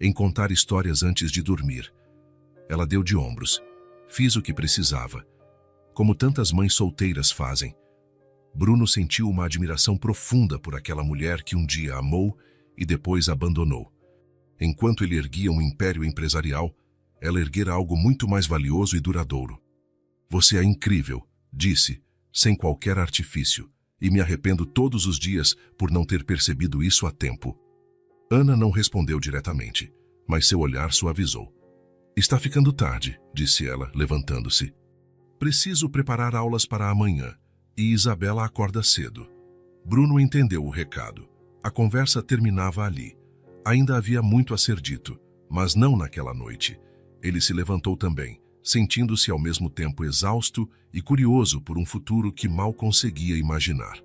em contar histórias antes de dormir. Ela deu de ombros. Fiz o que precisava. Como tantas mães solteiras fazem. Bruno sentiu uma admiração profunda por aquela mulher que um dia amou e depois abandonou. Enquanto ele erguia um império empresarial, ela erguera algo muito mais valioso e duradouro. Você é incrível, disse, sem qualquer artifício, e me arrependo todos os dias por não ter percebido isso a tempo. Ana não respondeu diretamente, mas seu olhar suavizou. Está ficando tarde, disse ela, levantando-se. Preciso preparar aulas para amanhã, e Isabela acorda cedo. Bruno entendeu o recado. A conversa terminava ali. Ainda havia muito a ser dito, mas não naquela noite. Ele se levantou também, sentindo-se ao mesmo tempo exausto e curioso por um futuro que mal conseguia imaginar.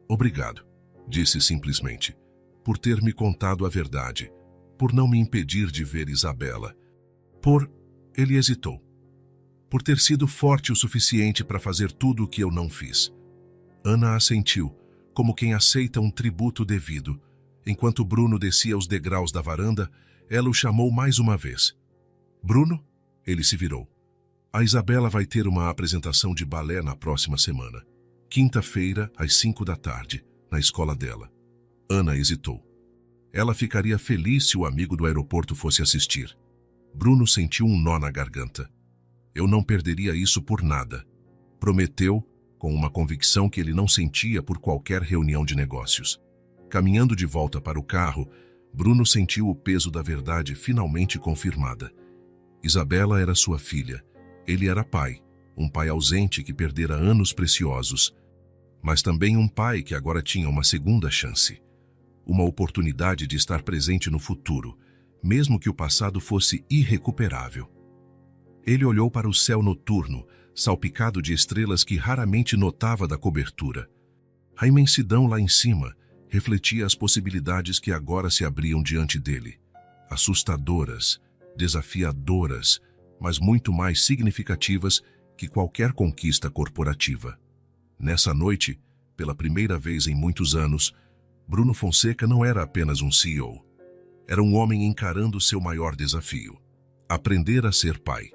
Obrigado, disse simplesmente, por ter me contado a verdade, por não me impedir de ver Isabela. Ele hesitou. Por ter sido forte o suficiente para fazer tudo o que eu não fiz. Ana assentiu, como quem aceita um tributo devido. Enquanto Bruno descia os degraus da varanda, ela o chamou mais uma vez. Bruno? Ele se virou. A Isabela vai ter uma apresentação de balé na próxima semana. Quinta-feira, às 5 da tarde, na escola dela. Ana hesitou. Ela ficaria feliz se o amigo do aeroporto fosse assistir. Bruno sentiu um nó na garganta. Eu não perderia isso por nada. Prometeu, com uma convicção que ele não sentia por qualquer reunião de negócios. Caminhando de volta para o carro, Bruno sentiu o peso da verdade finalmente confirmada. Isabela era sua filha. Ele era pai, um pai ausente que perdera anos preciosos, mas também um pai que agora tinha uma segunda chance. Uma oportunidade de estar presente no futuro, mesmo que o passado fosse irrecuperável. Ele olhou para o céu noturno, salpicado de estrelas que raramente notava da cobertura. A imensidão lá em cima refletia as possibilidades que agora se abriam diante dele. Assustadoras, desafiadoras, mas muito mais significativas que qualquer conquista corporativa. Nessa noite, pela primeira vez em muitos anos, Bruno Fonseca não era apenas um CEO. Era um homem encarando seu maior desafio: aprender a ser pai.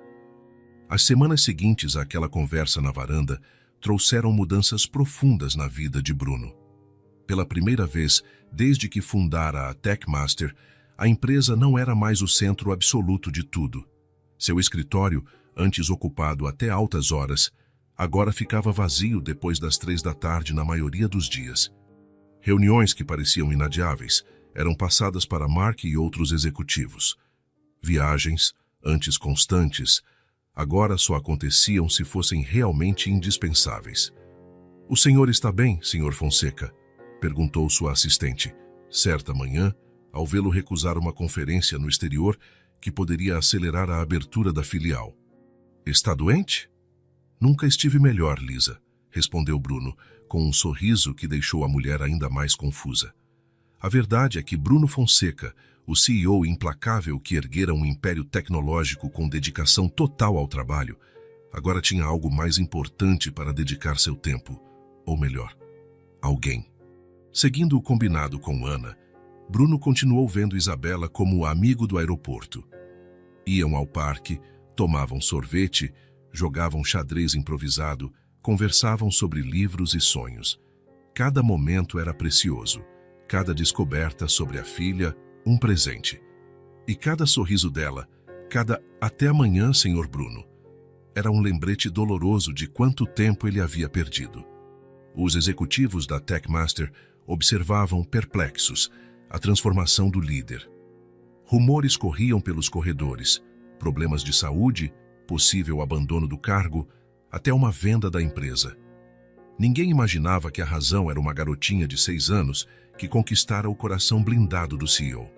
As semanas seguintes àquela conversa na varanda trouxeram mudanças profundas na vida de Bruno. Pela primeira vez, desde que fundara a Techmaster, a empresa não era mais o centro absoluto de tudo. Seu escritório, antes ocupado até altas horas, agora ficava vazio depois das 3 da tarde na maioria dos dias. Reuniões que pareciam inadiáveis eram passadas para Mark e outros executivos. Viagens, antes constantes, agora só aconteciam se fossem realmente indispensáveis. "O senhor está bem, Sr. Fonseca?" perguntou sua assistente, certa manhã, ao vê-lo recusar uma conferência no exterior que poderia acelerar a abertura da filial. "Está doente?" "Nunca estive melhor, Lisa", respondeu Bruno, com um sorriso que deixou a mulher ainda mais confusa. A verdade é que Bruno Fonseca, o CEO implacável que erguera um império tecnológico com dedicação total ao trabalho, Agora tinha algo mais importante para dedicar seu tempo, ou melhor, alguém. Seguindo o combinado com Ana, Bruno continuou vendo Isabela como amigo do aeroporto. Iam ao parque, tomavam sorvete, jogavam xadrez improvisado, conversavam sobre livros e sonhos. Cada momento era precioso, cada descoberta sobre a filha, um presente. E cada sorriso dela, cada "até amanhã, senhor Bruno", era um lembrete doloroso de quanto tempo ele havia perdido. Os executivos da Techmaster observavam perplexos a transformação do líder. Rumores corriam pelos corredores, problemas de saúde, possível abandono do cargo, até uma venda da empresa. Ninguém imaginava que a razão era uma garotinha de 6 anos que conquistara o coração blindado do CEO.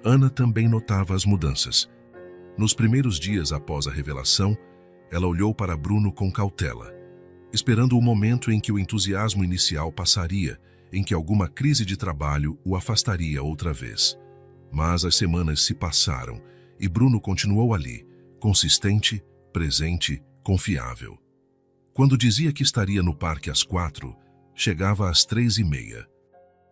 Ana também notava as mudanças. Nos primeiros dias após a revelação, ela olhou para Bruno com cautela, esperando o momento em que o entusiasmo inicial passaria, em que alguma crise de trabalho o afastaria outra vez. Mas as semanas se passaram e Bruno continuou ali, consistente, presente, confiável. Quando dizia que estaria no parque às 4, chegava às 3:30.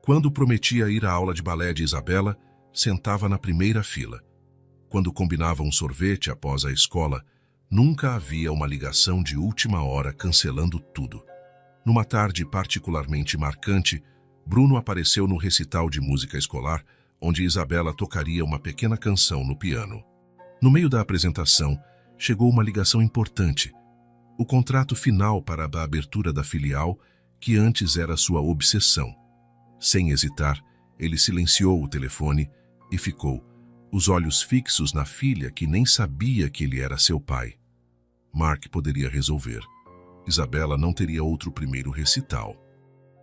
Quando prometia ir à aula de balé de Isabela, sentava na primeira fila. Quando combinava um sorvete após a escola, nunca havia uma ligação de última hora cancelando tudo. Numa tarde particularmente marcante, Bruno apareceu no recital de música escolar, onde Isabela tocaria uma pequena canção no piano. No meio da apresentação, chegou uma ligação importante. O contrato final para a abertura da filial, que antes era sua obsessão. Sem hesitar, ele silenciou o telefone e ficou, os olhos fixos na filha que nem sabia que ele era seu pai. Mark poderia resolver. Isabela não teria outro primeiro recital.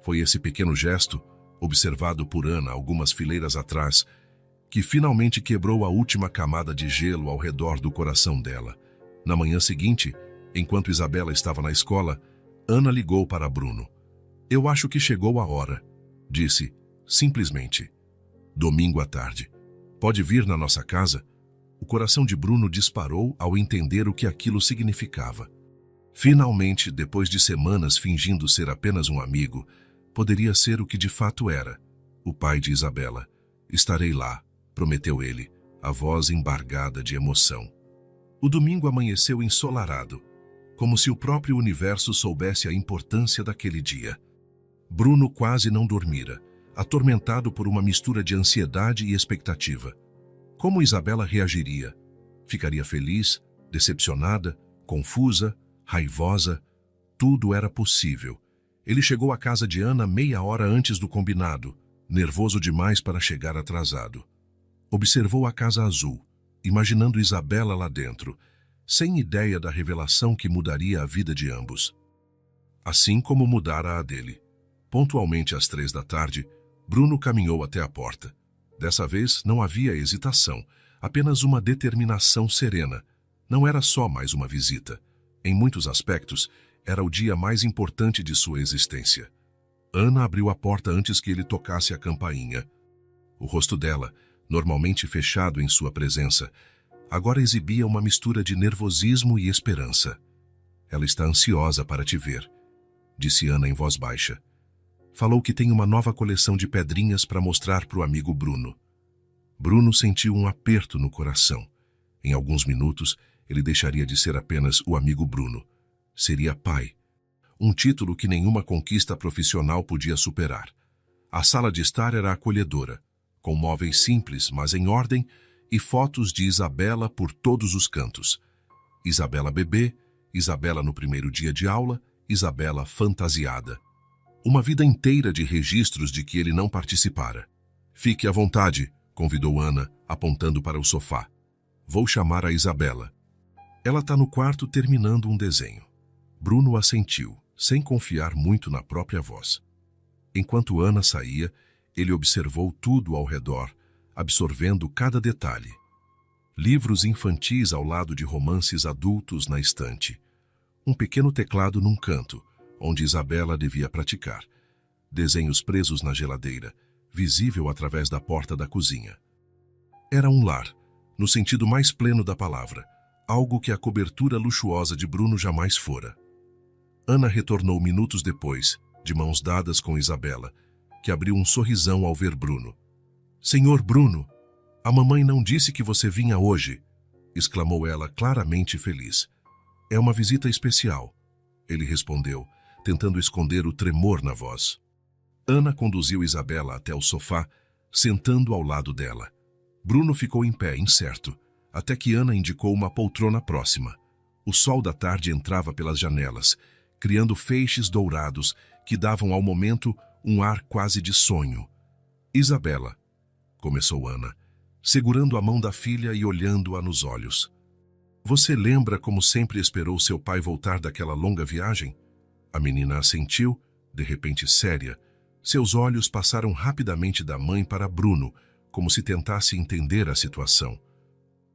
Foi esse pequeno gesto, observado por Ana algumas fileiras atrás, que finalmente quebrou a última camada de gelo ao redor do coração dela. Na manhã seguinte, enquanto Isabela estava na escola, Ana ligou para Bruno. "Eu acho que chegou a hora", disse, simplesmente. "Domingo à tarde. Pode vir na nossa casa?" O coração de Bruno disparou ao entender o que aquilo significava. Finalmente, depois de semanas fingindo ser apenas um amigo, poderia ser o que de fato era, o pai de Isabela. "Estarei lá", prometeu ele, a voz embargada de emoção. O domingo amanheceu ensolarado, como se o próprio universo soubesse a importância daquele dia. Bruno quase não dormira, atormentado por uma mistura de ansiedade e expectativa. Como Isabela reagiria? Ficaria feliz, decepcionada, confusa, raivosa? Tudo era possível. Ele chegou à casa de Ana meia hora antes do combinado, nervoso demais para chegar atrasado. Observou a casa azul, imaginando Isabela lá dentro, sem ideia da revelação que mudaria a vida de ambos. Assim como mudara a dele. Pontualmente às 3 da tarde, Bruno caminhou até a porta. Dessa vez não havia hesitação, apenas uma determinação serena. Não era só mais uma visita. Em muitos aspectos, era o dia mais importante de sua existência. Ana abriu a porta antes que ele tocasse a campainha. O rosto dela, normalmente fechado em sua presença, agora exibia uma mistura de nervosismo e esperança. "Ela está ansiosa para te ver", disse Ana em voz baixa. Falou que tem uma nova coleção de pedrinhas para mostrar para o amigo Bruno. Bruno sentiu um aperto no coração. Em alguns minutos, ele deixaria de ser apenas o amigo Bruno. Seria pai. Um título que nenhuma conquista profissional podia superar. A sala de estar era acolhedora, com móveis simples, mas em ordem, e fotos de Isabela por todos os cantos. Isabela bebê, Isabela no primeiro dia de aula, Isabela fantasiada. Uma vida inteira de registros de que ele não participara. "Fique à vontade", convidou Ana, apontando para o sofá. "Vou chamar a Isabela. Ela está no quarto terminando um desenho." Bruno assentiu, sem confiar muito na própria voz. Enquanto Ana saía, ele observou tudo ao redor, absorvendo cada detalhe. Livros infantis ao lado de romances adultos na estante. Um pequeno teclado num canto, onde Isabela devia praticar. Desenhos presos na geladeira, visível através da porta da cozinha. Era um lar, no sentido mais pleno da palavra, algo que a cobertura luxuosa de Bruno jamais fora. Ana retornou minutos depois, de mãos dadas com Isabela, que abriu um sorrisão ao ver Bruno. "Senhor Bruno, a mamãe não disse que você vinha hoje", exclamou ela, claramente feliz. "É uma visita especial", ele respondeu, tentando esconder o tremor na voz. Ana conduziu Isabela até o sofá, sentando ao lado dela. Bruno ficou em pé, incerto, até que Ana indicou uma poltrona próxima. O sol da tarde entrava pelas janelas, criando feixes dourados que davam ao momento um ar quase de sonho. "Isabela", começou Ana, segurando a mão da filha e olhando-a nos olhos. "Você lembra como sempre esperou seu pai voltar daquela longa viagem?" A menina assentiu, de repente séria. Seus olhos passaram rapidamente da mãe para Bruno, como se tentasse entender a situação.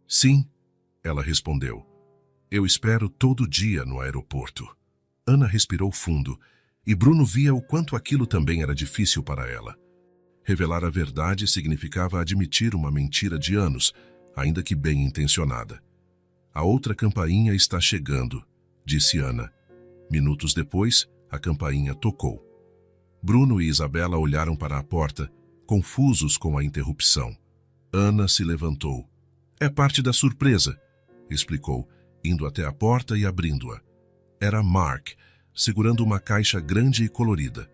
"Sim", ela respondeu. "Eu espero todo dia no aeroporto." Ana respirou fundo, e Bruno via o quanto aquilo também era difícil para ela. Revelar a verdade significava admitir uma mentira de anos, ainda que bem intencionada. "A outra campainha está chegando", disse Ana. Minutos depois, a campainha tocou. Bruno e Isabela olharam para a porta, confusos com a interrupção. Ana se levantou. "É parte da surpresa", explicou, indo até a porta e abrindo-a. Era Mark, segurando uma caixa grande e colorida.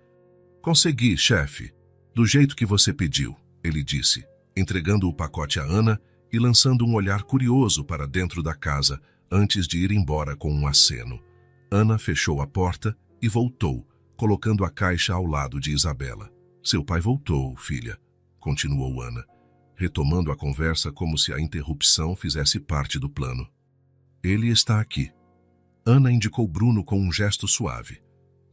"Consegui, chefe, do jeito que você pediu", ele disse, entregando o pacote a Ana e lançando um olhar curioso para dentro da casa, antes de ir embora com um aceno. Ana fechou a porta e voltou, colocando a caixa ao lado de Isabela. "Seu pai voltou, filha", continuou Ana, retomando a conversa como se a interrupção fizesse parte do plano. "Ele está aqui." Ana indicou Bruno com um gesto suave.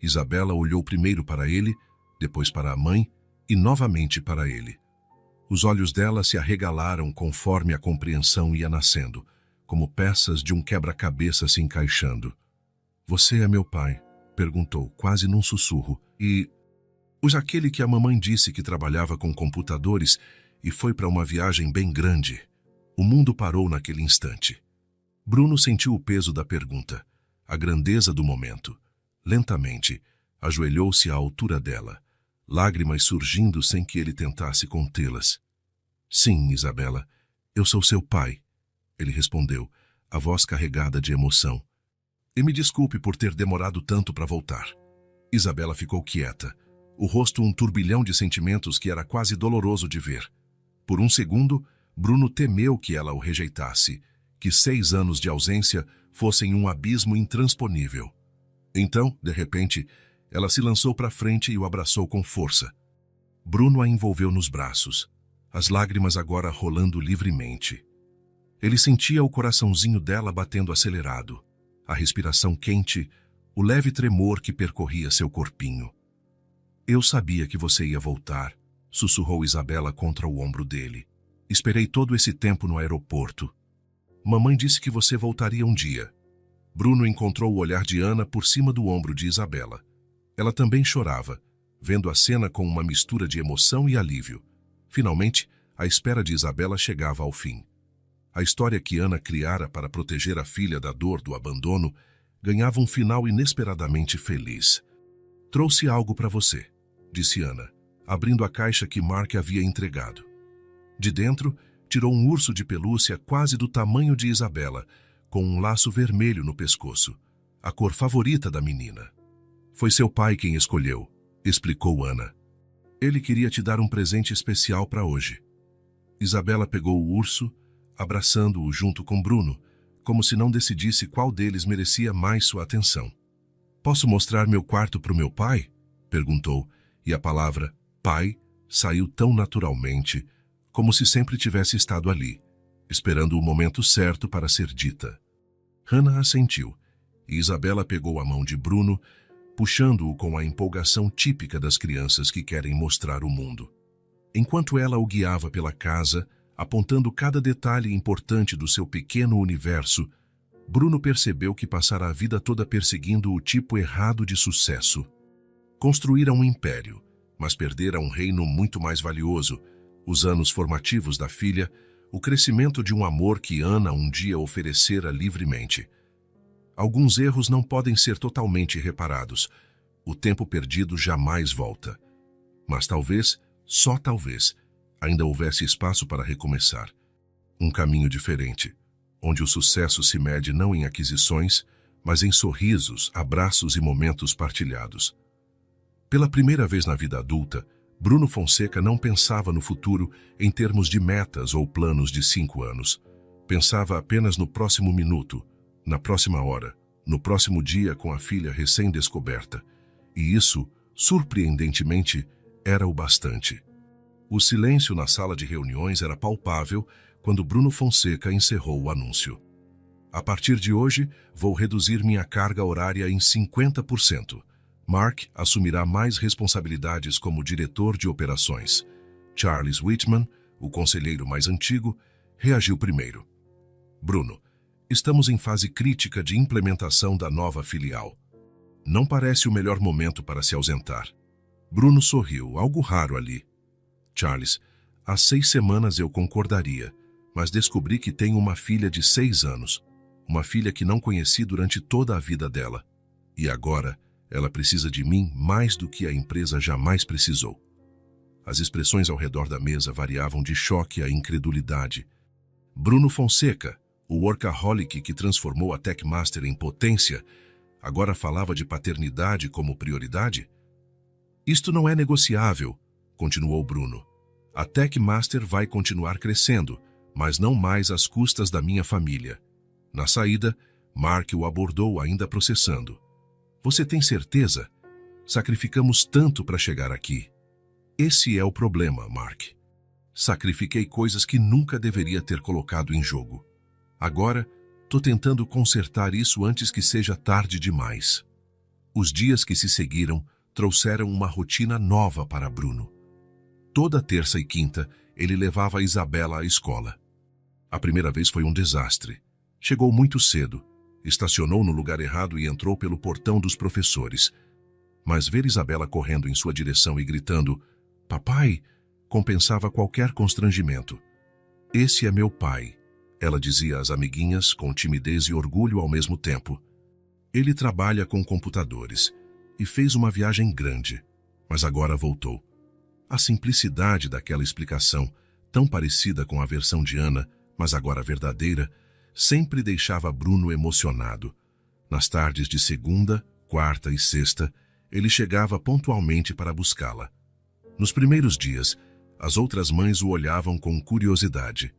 Isabela olhou primeiro para ele, depois para a mãe e novamente para ele. Os olhos dela se arregalaram conforme a compreensão ia nascendo, como peças de um quebra-cabeça se encaixando. "Você é meu pai?", perguntou, quase num sussurro. "E aquele que a mamãe disse que trabalhava com computadores e foi para uma viagem bem grande." O mundo parou naquele instante. Bruno sentiu o peso da pergunta, a grandeza do momento. Lentamente, ajoelhou-se à altura dela, lágrimas surgindo sem que ele tentasse contê-las. "Sim, Isabela, eu sou seu pai", ele respondeu, a voz carregada de emoção. "E me desculpe por ter demorado tanto para voltar." Isabela ficou quieta, o rosto um turbilhão de sentimentos que era quase doloroso de ver. Por um segundo, Bruno temeu que ela o rejeitasse, que 6 anos de ausência fossem um abismo intransponível. Então, de repente, ela se lançou para frente e o abraçou com força. Bruno a envolveu nos braços, as lágrimas agora rolando livremente. Ele sentia o coraçãozinho dela batendo acelerado, a respiração quente, o leve tremor que percorria seu corpinho. "Eu sabia que você ia voltar", sussurrou Isabela contra o ombro dele. "Esperei todo esse tempo no aeroporto. Mamãe disse que você voltaria um dia." Bruno encontrou o olhar de Ana por cima do ombro de Isabela. Ela também chorava, vendo a cena com uma mistura de emoção e alívio. Finalmente, a espera de Isabela chegava ao fim. A história que Ana criara para proteger a filha da dor do abandono ganhava um final inesperadamente feliz. "Trouxe algo para você", disse Ana, abrindo a caixa que Mark havia entregado. De dentro, tirou um urso de pelúcia quase do tamanho de Isabela, com um laço vermelho no pescoço, a cor favorita da menina. "Foi seu pai quem escolheu", explicou Ana. "Ele queria te dar um presente especial para hoje." Isabela pegou o urso, abraçando-o junto com Bruno, como se não decidisse qual deles merecia mais sua atenção. "Posso mostrar meu quarto para o meu pai?", perguntou, e a palavra pai saiu tão naturalmente, como se sempre tivesse estado ali, esperando o momento certo para ser dita. Hannah assentiu, e Isabela pegou a mão de Bruno, puxando-o com a empolgação típica das crianças que querem mostrar o mundo. Enquanto ela o guiava pela casa, apontando cada detalhe importante do seu pequeno universo, Bruno percebeu que passara a vida toda perseguindo o tipo errado de sucesso. Construíra um império, mas perdera um reino muito mais valioso, os anos formativos da filha, o crescimento de um amor que Ana um dia oferecera livremente. Alguns erros não podem ser totalmente reparados. O tempo perdido jamais volta. Mas talvez, só talvez, ainda houvesse espaço para recomeçar. Um caminho diferente, onde o sucesso se mede não em aquisições, mas em sorrisos, abraços e momentos partilhados. Pela primeira vez na vida adulta, Bruno Fonseca não pensava no futuro em termos de metas ou planos de 5 anos. Pensava apenas no próximo minuto, na próxima hora, no próximo dia com a filha recém-descoberta. E isso, surpreendentemente, era o bastante. O silêncio na sala de reuniões era palpável quando Bruno Fonseca encerrou o anúncio. A partir de hoje, vou reduzir minha carga horária em 50%. Mark assumirá mais responsabilidades como diretor de operações. Charles Whitman, o conselheiro mais antigo, reagiu primeiro. Bruno, estamos em fase crítica de implementação da nova filial. Não parece o melhor momento para se ausentar. Bruno sorriu, algo raro ali. Charles, há 6 semanas eu concordaria, mas descobri que tenho uma filha de 6 anos. Uma filha que não conheci durante toda a vida dela. E agora, ela precisa de mim mais do que a empresa jamais precisou. As expressões ao redor da mesa variavam de choque à incredulidade. Bruno Fonseca, o workaholic que transformou a Techmaster em potência, agora falava de paternidade como prioridade? Isto não é negociável, continuou Bruno. A Techmaster vai continuar crescendo, mas não mais às custas da minha família. Na saída, Mark o abordou ainda processando. Você tem certeza? Sacrificamos tanto para chegar aqui. Esse é o problema, Mark. Sacrifiquei coisas que nunca deveria ter colocado em jogo. Agora, tô tentando consertar isso antes que seja tarde demais. Os dias que se seguiram trouxeram uma rotina nova para Bruno. Toda terça e quinta, ele levava a Isabela à escola. A primeira vez foi um desastre. Chegou muito cedo, estacionou no lugar errado e entrou pelo portão dos professores. Mas ver Isabela correndo em sua direção e gritando, "Papai!", compensava qualquer constrangimento. "Esse é meu pai", ela dizia às amiguinhas com timidez e orgulho ao mesmo tempo. Ele trabalha com computadores e fez uma viagem grande, mas agora voltou. A simplicidade daquela explicação, tão parecida com a versão de Ana, mas agora verdadeira, sempre deixava Bruno emocionado. Nas tardes de segunda, quarta e sexta, ele chegava pontualmente para buscá-la. Nos primeiros dias, as outras mães o olhavam com curiosidade.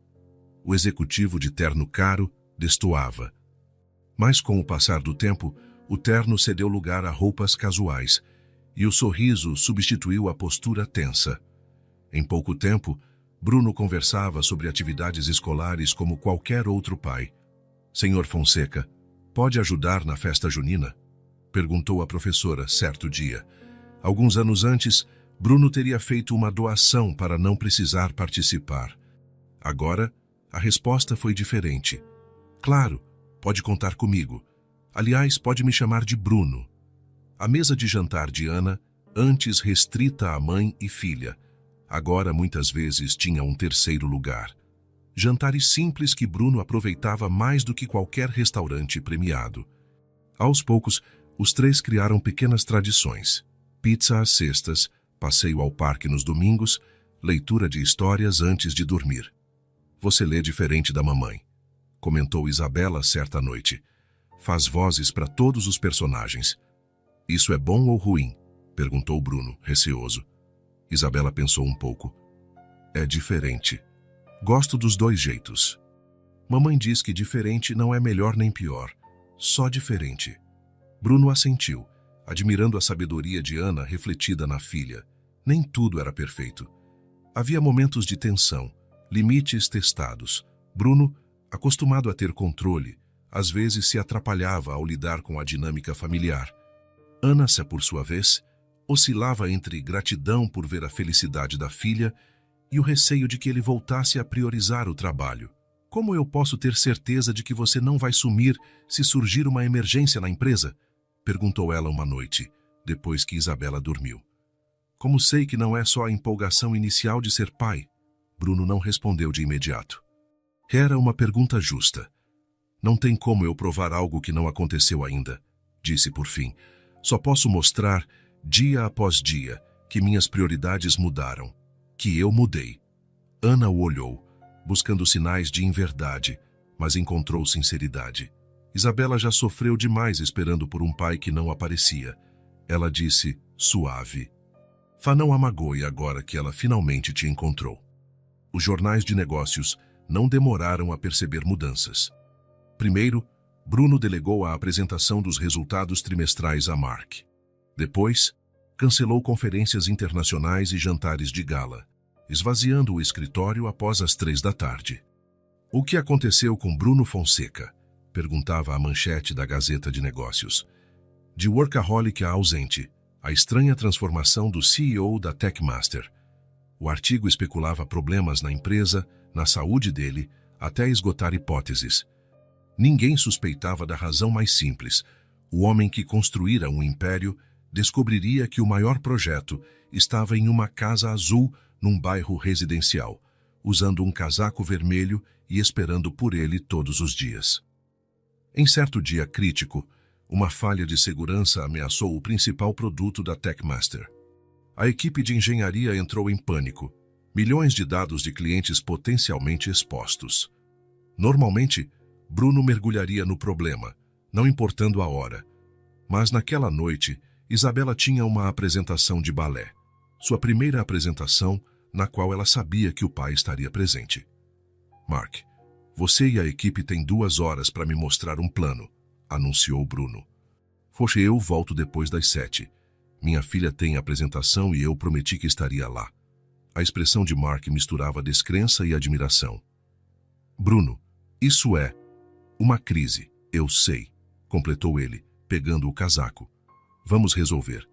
O executivo de terno caro destoava. Mas com o passar do tempo, o terno cedeu lugar a roupas casuais, e o sorriso substituiu a postura tensa. Em pouco tempo, Bruno conversava sobre atividades escolares como qualquer outro pai. "Senhor Fonseca, pode ajudar na festa junina?", perguntou a professora certo dia. Alguns anos antes, Bruno teria feito uma doação para não precisar participar. Agora, a resposta foi diferente. "Claro, pode contar comigo. Aliás, pode me chamar de Bruno." A mesa de jantar de Ana, antes restrita a mãe e filha, agora muitas vezes tinha um terceiro lugar. Jantares simples que Bruno aproveitava mais do que qualquer restaurante premiado. Aos poucos, os três criaram pequenas tradições. Pizza às sextas, passeio ao parque nos domingos, leitura de histórias antes de dormir. "Você lê diferente da mamãe", comentou Isabela certa noite. "Faz vozes para todos os personagens." "Isso é bom ou ruim?", perguntou Bruno, receoso. Isabela pensou um pouco. "É diferente. Gosto dos dois jeitos." "Mamãe diz que diferente não é melhor nem pior, só diferente." Bruno assentiu, admirando a sabedoria de Ana refletida na filha. Nem tudo era perfeito. Havia momentos de tensão, limites testados. Bruno, acostumado a ter controle, às vezes se atrapalhava ao lidar com a dinâmica familiar. Ana, por sua vez, oscilava entre gratidão por ver a felicidade da filha e o receio de que ele voltasse a priorizar o trabalho. "Como eu posso ter certeza de que você não vai sumir se surgir uma emergência na empresa?", perguntou ela uma noite, depois que Isabela dormiu. "Como sei que não é só a empolgação inicial de ser pai?", Bruno não respondeu de imediato. Era uma pergunta justa. Não tem como eu provar algo que não aconteceu ainda, disse por fim. Só posso mostrar, dia após dia, que minhas prioridades mudaram, que eu mudei. Ana o olhou, buscando sinais de inverdade, mas encontrou sinceridade. Isabela já sofreu demais esperando por um pai que não aparecia. Ela disse, suave. Fá não a magoe agora que ela finalmente te encontrou. Os jornais de negócios não demoraram a perceber mudanças. Primeiro, Bruno delegou a apresentação dos resultados trimestrais a Mark. Depois, cancelou conferências internacionais e jantares de gala, esvaziando o escritório após as 3 da tarde. O que aconteceu com Bruno Fonseca? Perguntava a manchete da Gazeta de Negócios. De workaholic a ausente, a estranha transformação do CEO da Techmaster. O artigo especulava problemas na empresa, na saúde dele, até esgotar hipóteses. Ninguém suspeitava da razão mais simples. O homem que construíra um império descobriria que o maior projeto estava em uma casa azul num bairro residencial, usando um casaco vermelho e esperando por ele todos os dias. Em certo dia crítico, uma falha de segurança ameaçou o principal produto da Techmaster. A equipe de engenharia entrou em pânico. Milhões de dados de clientes potencialmente expostos. Normalmente, Bruno mergulharia no problema, não importando a hora. Mas naquela noite, Isabela tinha uma apresentação de balé. Sua primeira apresentação, na qual ela sabia que o pai estaria presente. Mark, você e a equipe têm 2 horas para me mostrar um plano, anunciou Bruno. Foxe, eu volto depois das 7. Minha filha tem apresentação e eu prometi que estaria lá. A expressão de Mark misturava descrença e admiração. Bruno, isso é uma crise, eu sei, completou ele, pegando o casaco. Vamos resolver.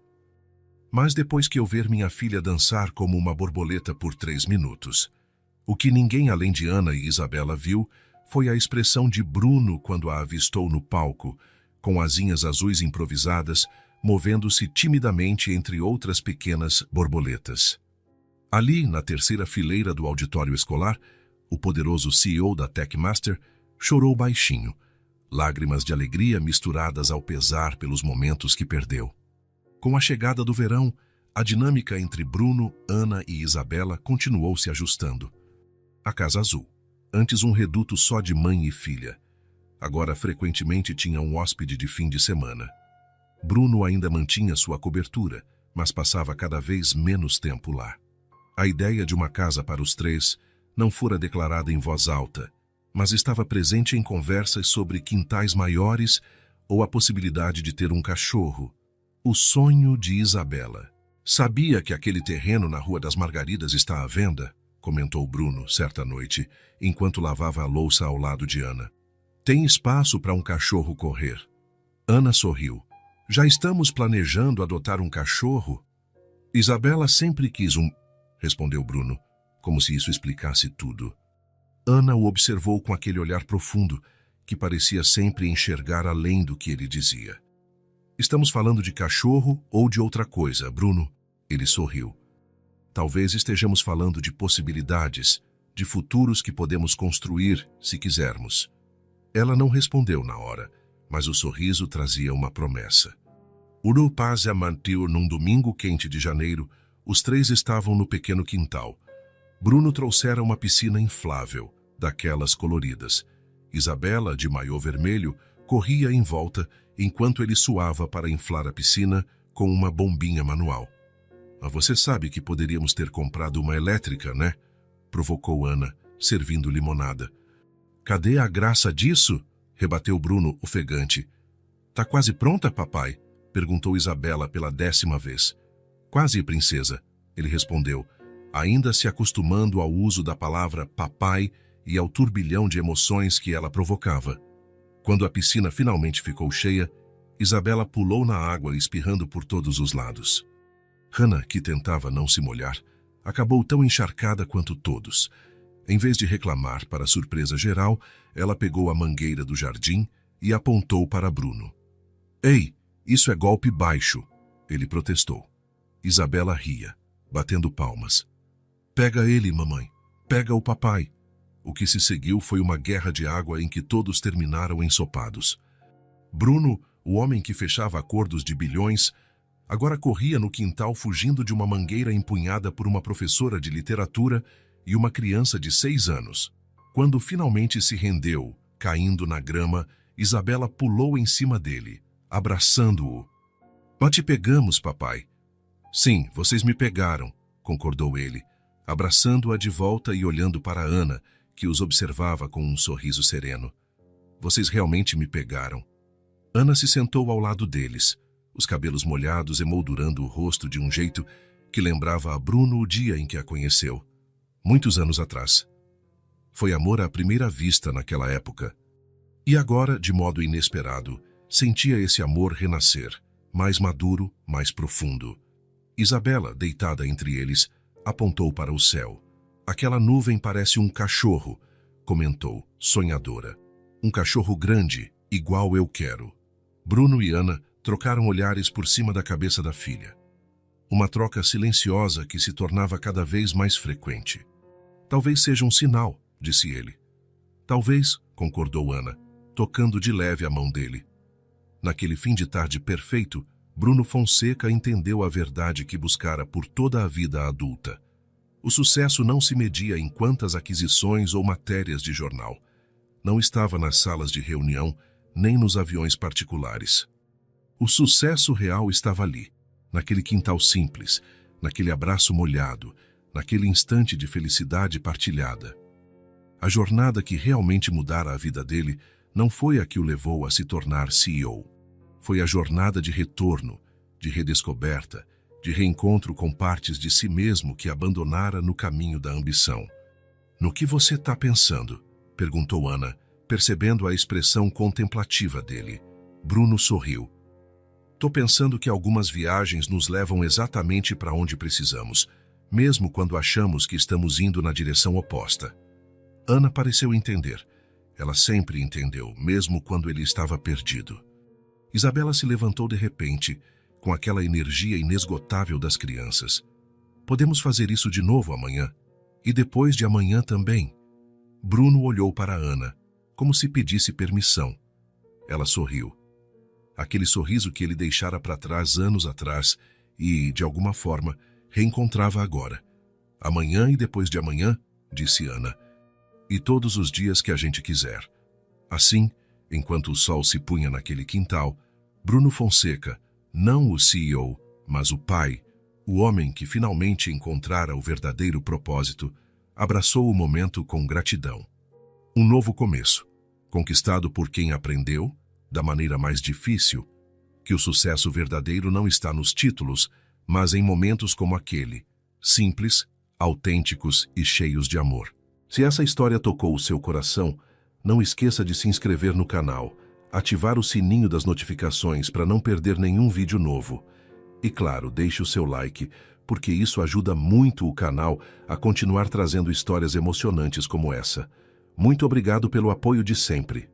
Mas depois que eu ver minha filha dançar como uma borboleta por 3 minutos, o que ninguém além de Ana e Isabela viu foi a expressão de Bruno quando a avistou no palco, com asinhas azuis improvisadas, movendo-se timidamente entre outras pequenas borboletas. Ali, na terceira fileira do auditório escolar, o poderoso CEO da Techmaster chorou baixinho, lágrimas de alegria misturadas ao pesar pelos momentos que perdeu. Com a chegada do verão, a dinâmica entre Bruno, Ana e Isabela continuou se ajustando. A Casa Azul, antes um reduto só de mãe e filha, agora frequentemente tinha um hóspede de fim de semana. Bruno ainda mantinha sua cobertura, mas passava cada vez menos tempo lá. A ideia de uma casa para os 3 não fora declarada em voz alta, mas estava presente em conversas sobre quintais maiores ou a possibilidade de ter um cachorro. O sonho de Isabela. Sabia que aquele terreno na Rua das Margaridas está à venda? Comentou Bruno, certa noite, enquanto lavava a louça ao lado de Ana. Tem espaço para um cachorro correr. Ana sorriu. Já estamos planejando adotar um cachorro? Isabela sempre quis um... respondeu Bruno, como se isso explicasse tudo. Ana o observou com aquele olhar profundo, que parecia sempre enxergar além do que ele dizia. Estamos falando de cachorro ou de outra coisa, Bruno? Ele sorriu. Talvez estejamos falando de possibilidades, de futuros que podemos construir, se quisermos. Ela não respondeu na hora, mas o sorriso trazia uma promessa. Uru Paz e Mantiu, num domingo quente de janeiro, os 3 estavam no pequeno quintal. Bruno trouxera uma piscina inflável, daquelas coloridas. Isabela, de maiô vermelho, corria em volta enquanto ele suava para inflar a piscina com uma bombinha manual. Mas você sabe que poderíamos ter comprado uma elétrica, né? Provocou Ana, servindo limonada. Cadê a graça disso? Rebateu Bruno, ofegante. Tá quase pronta, papai? Perguntou Isabela pela 10ª vez. Quase, princesa, ele respondeu, ainda se acostumando ao uso da palavra papai e ao turbilhão de emoções que ela provocava. Quando a piscina finalmente ficou cheia, Isabela pulou na água, espirrando por todos os lados. Hannah, que tentava não se molhar, acabou tão encharcada quanto todos. Em vez de reclamar, para surpresa geral, ela pegou a mangueira do jardim e apontou para Bruno. Ei, isso é golpe baixo, ele protestou. Isabela ria, batendo palmas. Pega ele, mamãe. Pega o papai. O que se seguiu foi uma guerra de água em que todos terminaram ensopados. Bruno, o homem que fechava acordos de bilhões, agora corria no quintal fugindo de uma mangueira empunhada por uma professora de literatura e uma criança de 6 anos. Quando finalmente se rendeu, caindo na grama, Isabela pulou em cima dele, abraçando-o. "Nós te pegamos, papai." "Sim, vocês me pegaram", concordou ele, abraçando-a de volta e olhando para Ana, que os observava com um sorriso sereno. "Vocês realmente me pegaram." Ana se sentou ao lado deles, os cabelos molhados emoldurando o rosto de um jeito que lembrava a Bruno o dia em que a conheceu, muitos anos atrás. Foi amor à primeira vista naquela época. E agora, de modo inesperado, sentia esse amor renascer, mais maduro, mais profundo. Isabela, deitada entre eles, apontou para o céu. "Aquela nuvem parece um cachorro", comentou, sonhadora. "Um cachorro grande, igual eu quero." Bruno e Ana trocaram olhares por cima da cabeça da filha. Uma troca silenciosa que se tornava cada vez mais frequente. "Talvez seja um sinal", disse ele. "Talvez", concordou Ana, tocando de leve a mão dele. Naquele fim de tarde perfeito, Bruno Fonseca entendeu a verdade que buscara por toda a vida adulta. O sucesso não se media em quantas aquisições ou matérias de jornal. Não estava nas salas de reunião, nem nos aviões particulares. O sucesso real estava ali, naquele quintal simples, naquele abraço molhado, naquele instante de felicidade partilhada. A jornada que realmente mudara a vida dele não foi a que o levou a se tornar CEO. Foi a jornada de retorno, de redescoberta, de reencontro com partes de si mesmo que abandonara no caminho da ambição. "No que você está pensando?", perguntou Ana, percebendo a expressão contemplativa dele. Bruno sorriu. "Tô pensando que algumas viagens nos levam exatamente para onde precisamos, mesmo quando achamos que estamos indo na direção oposta." Ana pareceu entender. Ela sempre entendeu, mesmo quando ele estava perdido. Isabela se levantou de repente, com aquela energia inesgotável das crianças. "Podemos fazer isso de novo amanhã? E depois de amanhã também?" Bruno olhou para Ana, como se pedisse permissão. Ela sorriu. Aquele sorriso que ele deixara para trás anos atrás e, de alguma forma, reencontrava agora. "Amanhã e depois de amanhã", disse Ana. "E todos os dias que a gente quiser." Assim, enquanto o sol se punha naquele quintal, Bruno Fonseca, não o CEO, mas o pai, o homem que finalmente encontrara o verdadeiro propósito, abraçou o momento com gratidão. Um novo começo, conquistado por quem aprendeu, da maneira mais difícil, que o sucesso verdadeiro não está nos títulos, mas em momentos como aquele, simples, autênticos e cheios de amor. Se essa história tocou o seu coração, não esqueça de se inscrever no canal, ativar o sininho das notificações para não perder nenhum vídeo novo. E claro, deixe o seu like, porque isso ajuda muito o canal a continuar trazendo histórias emocionantes como essa. Muito obrigado pelo apoio de sempre.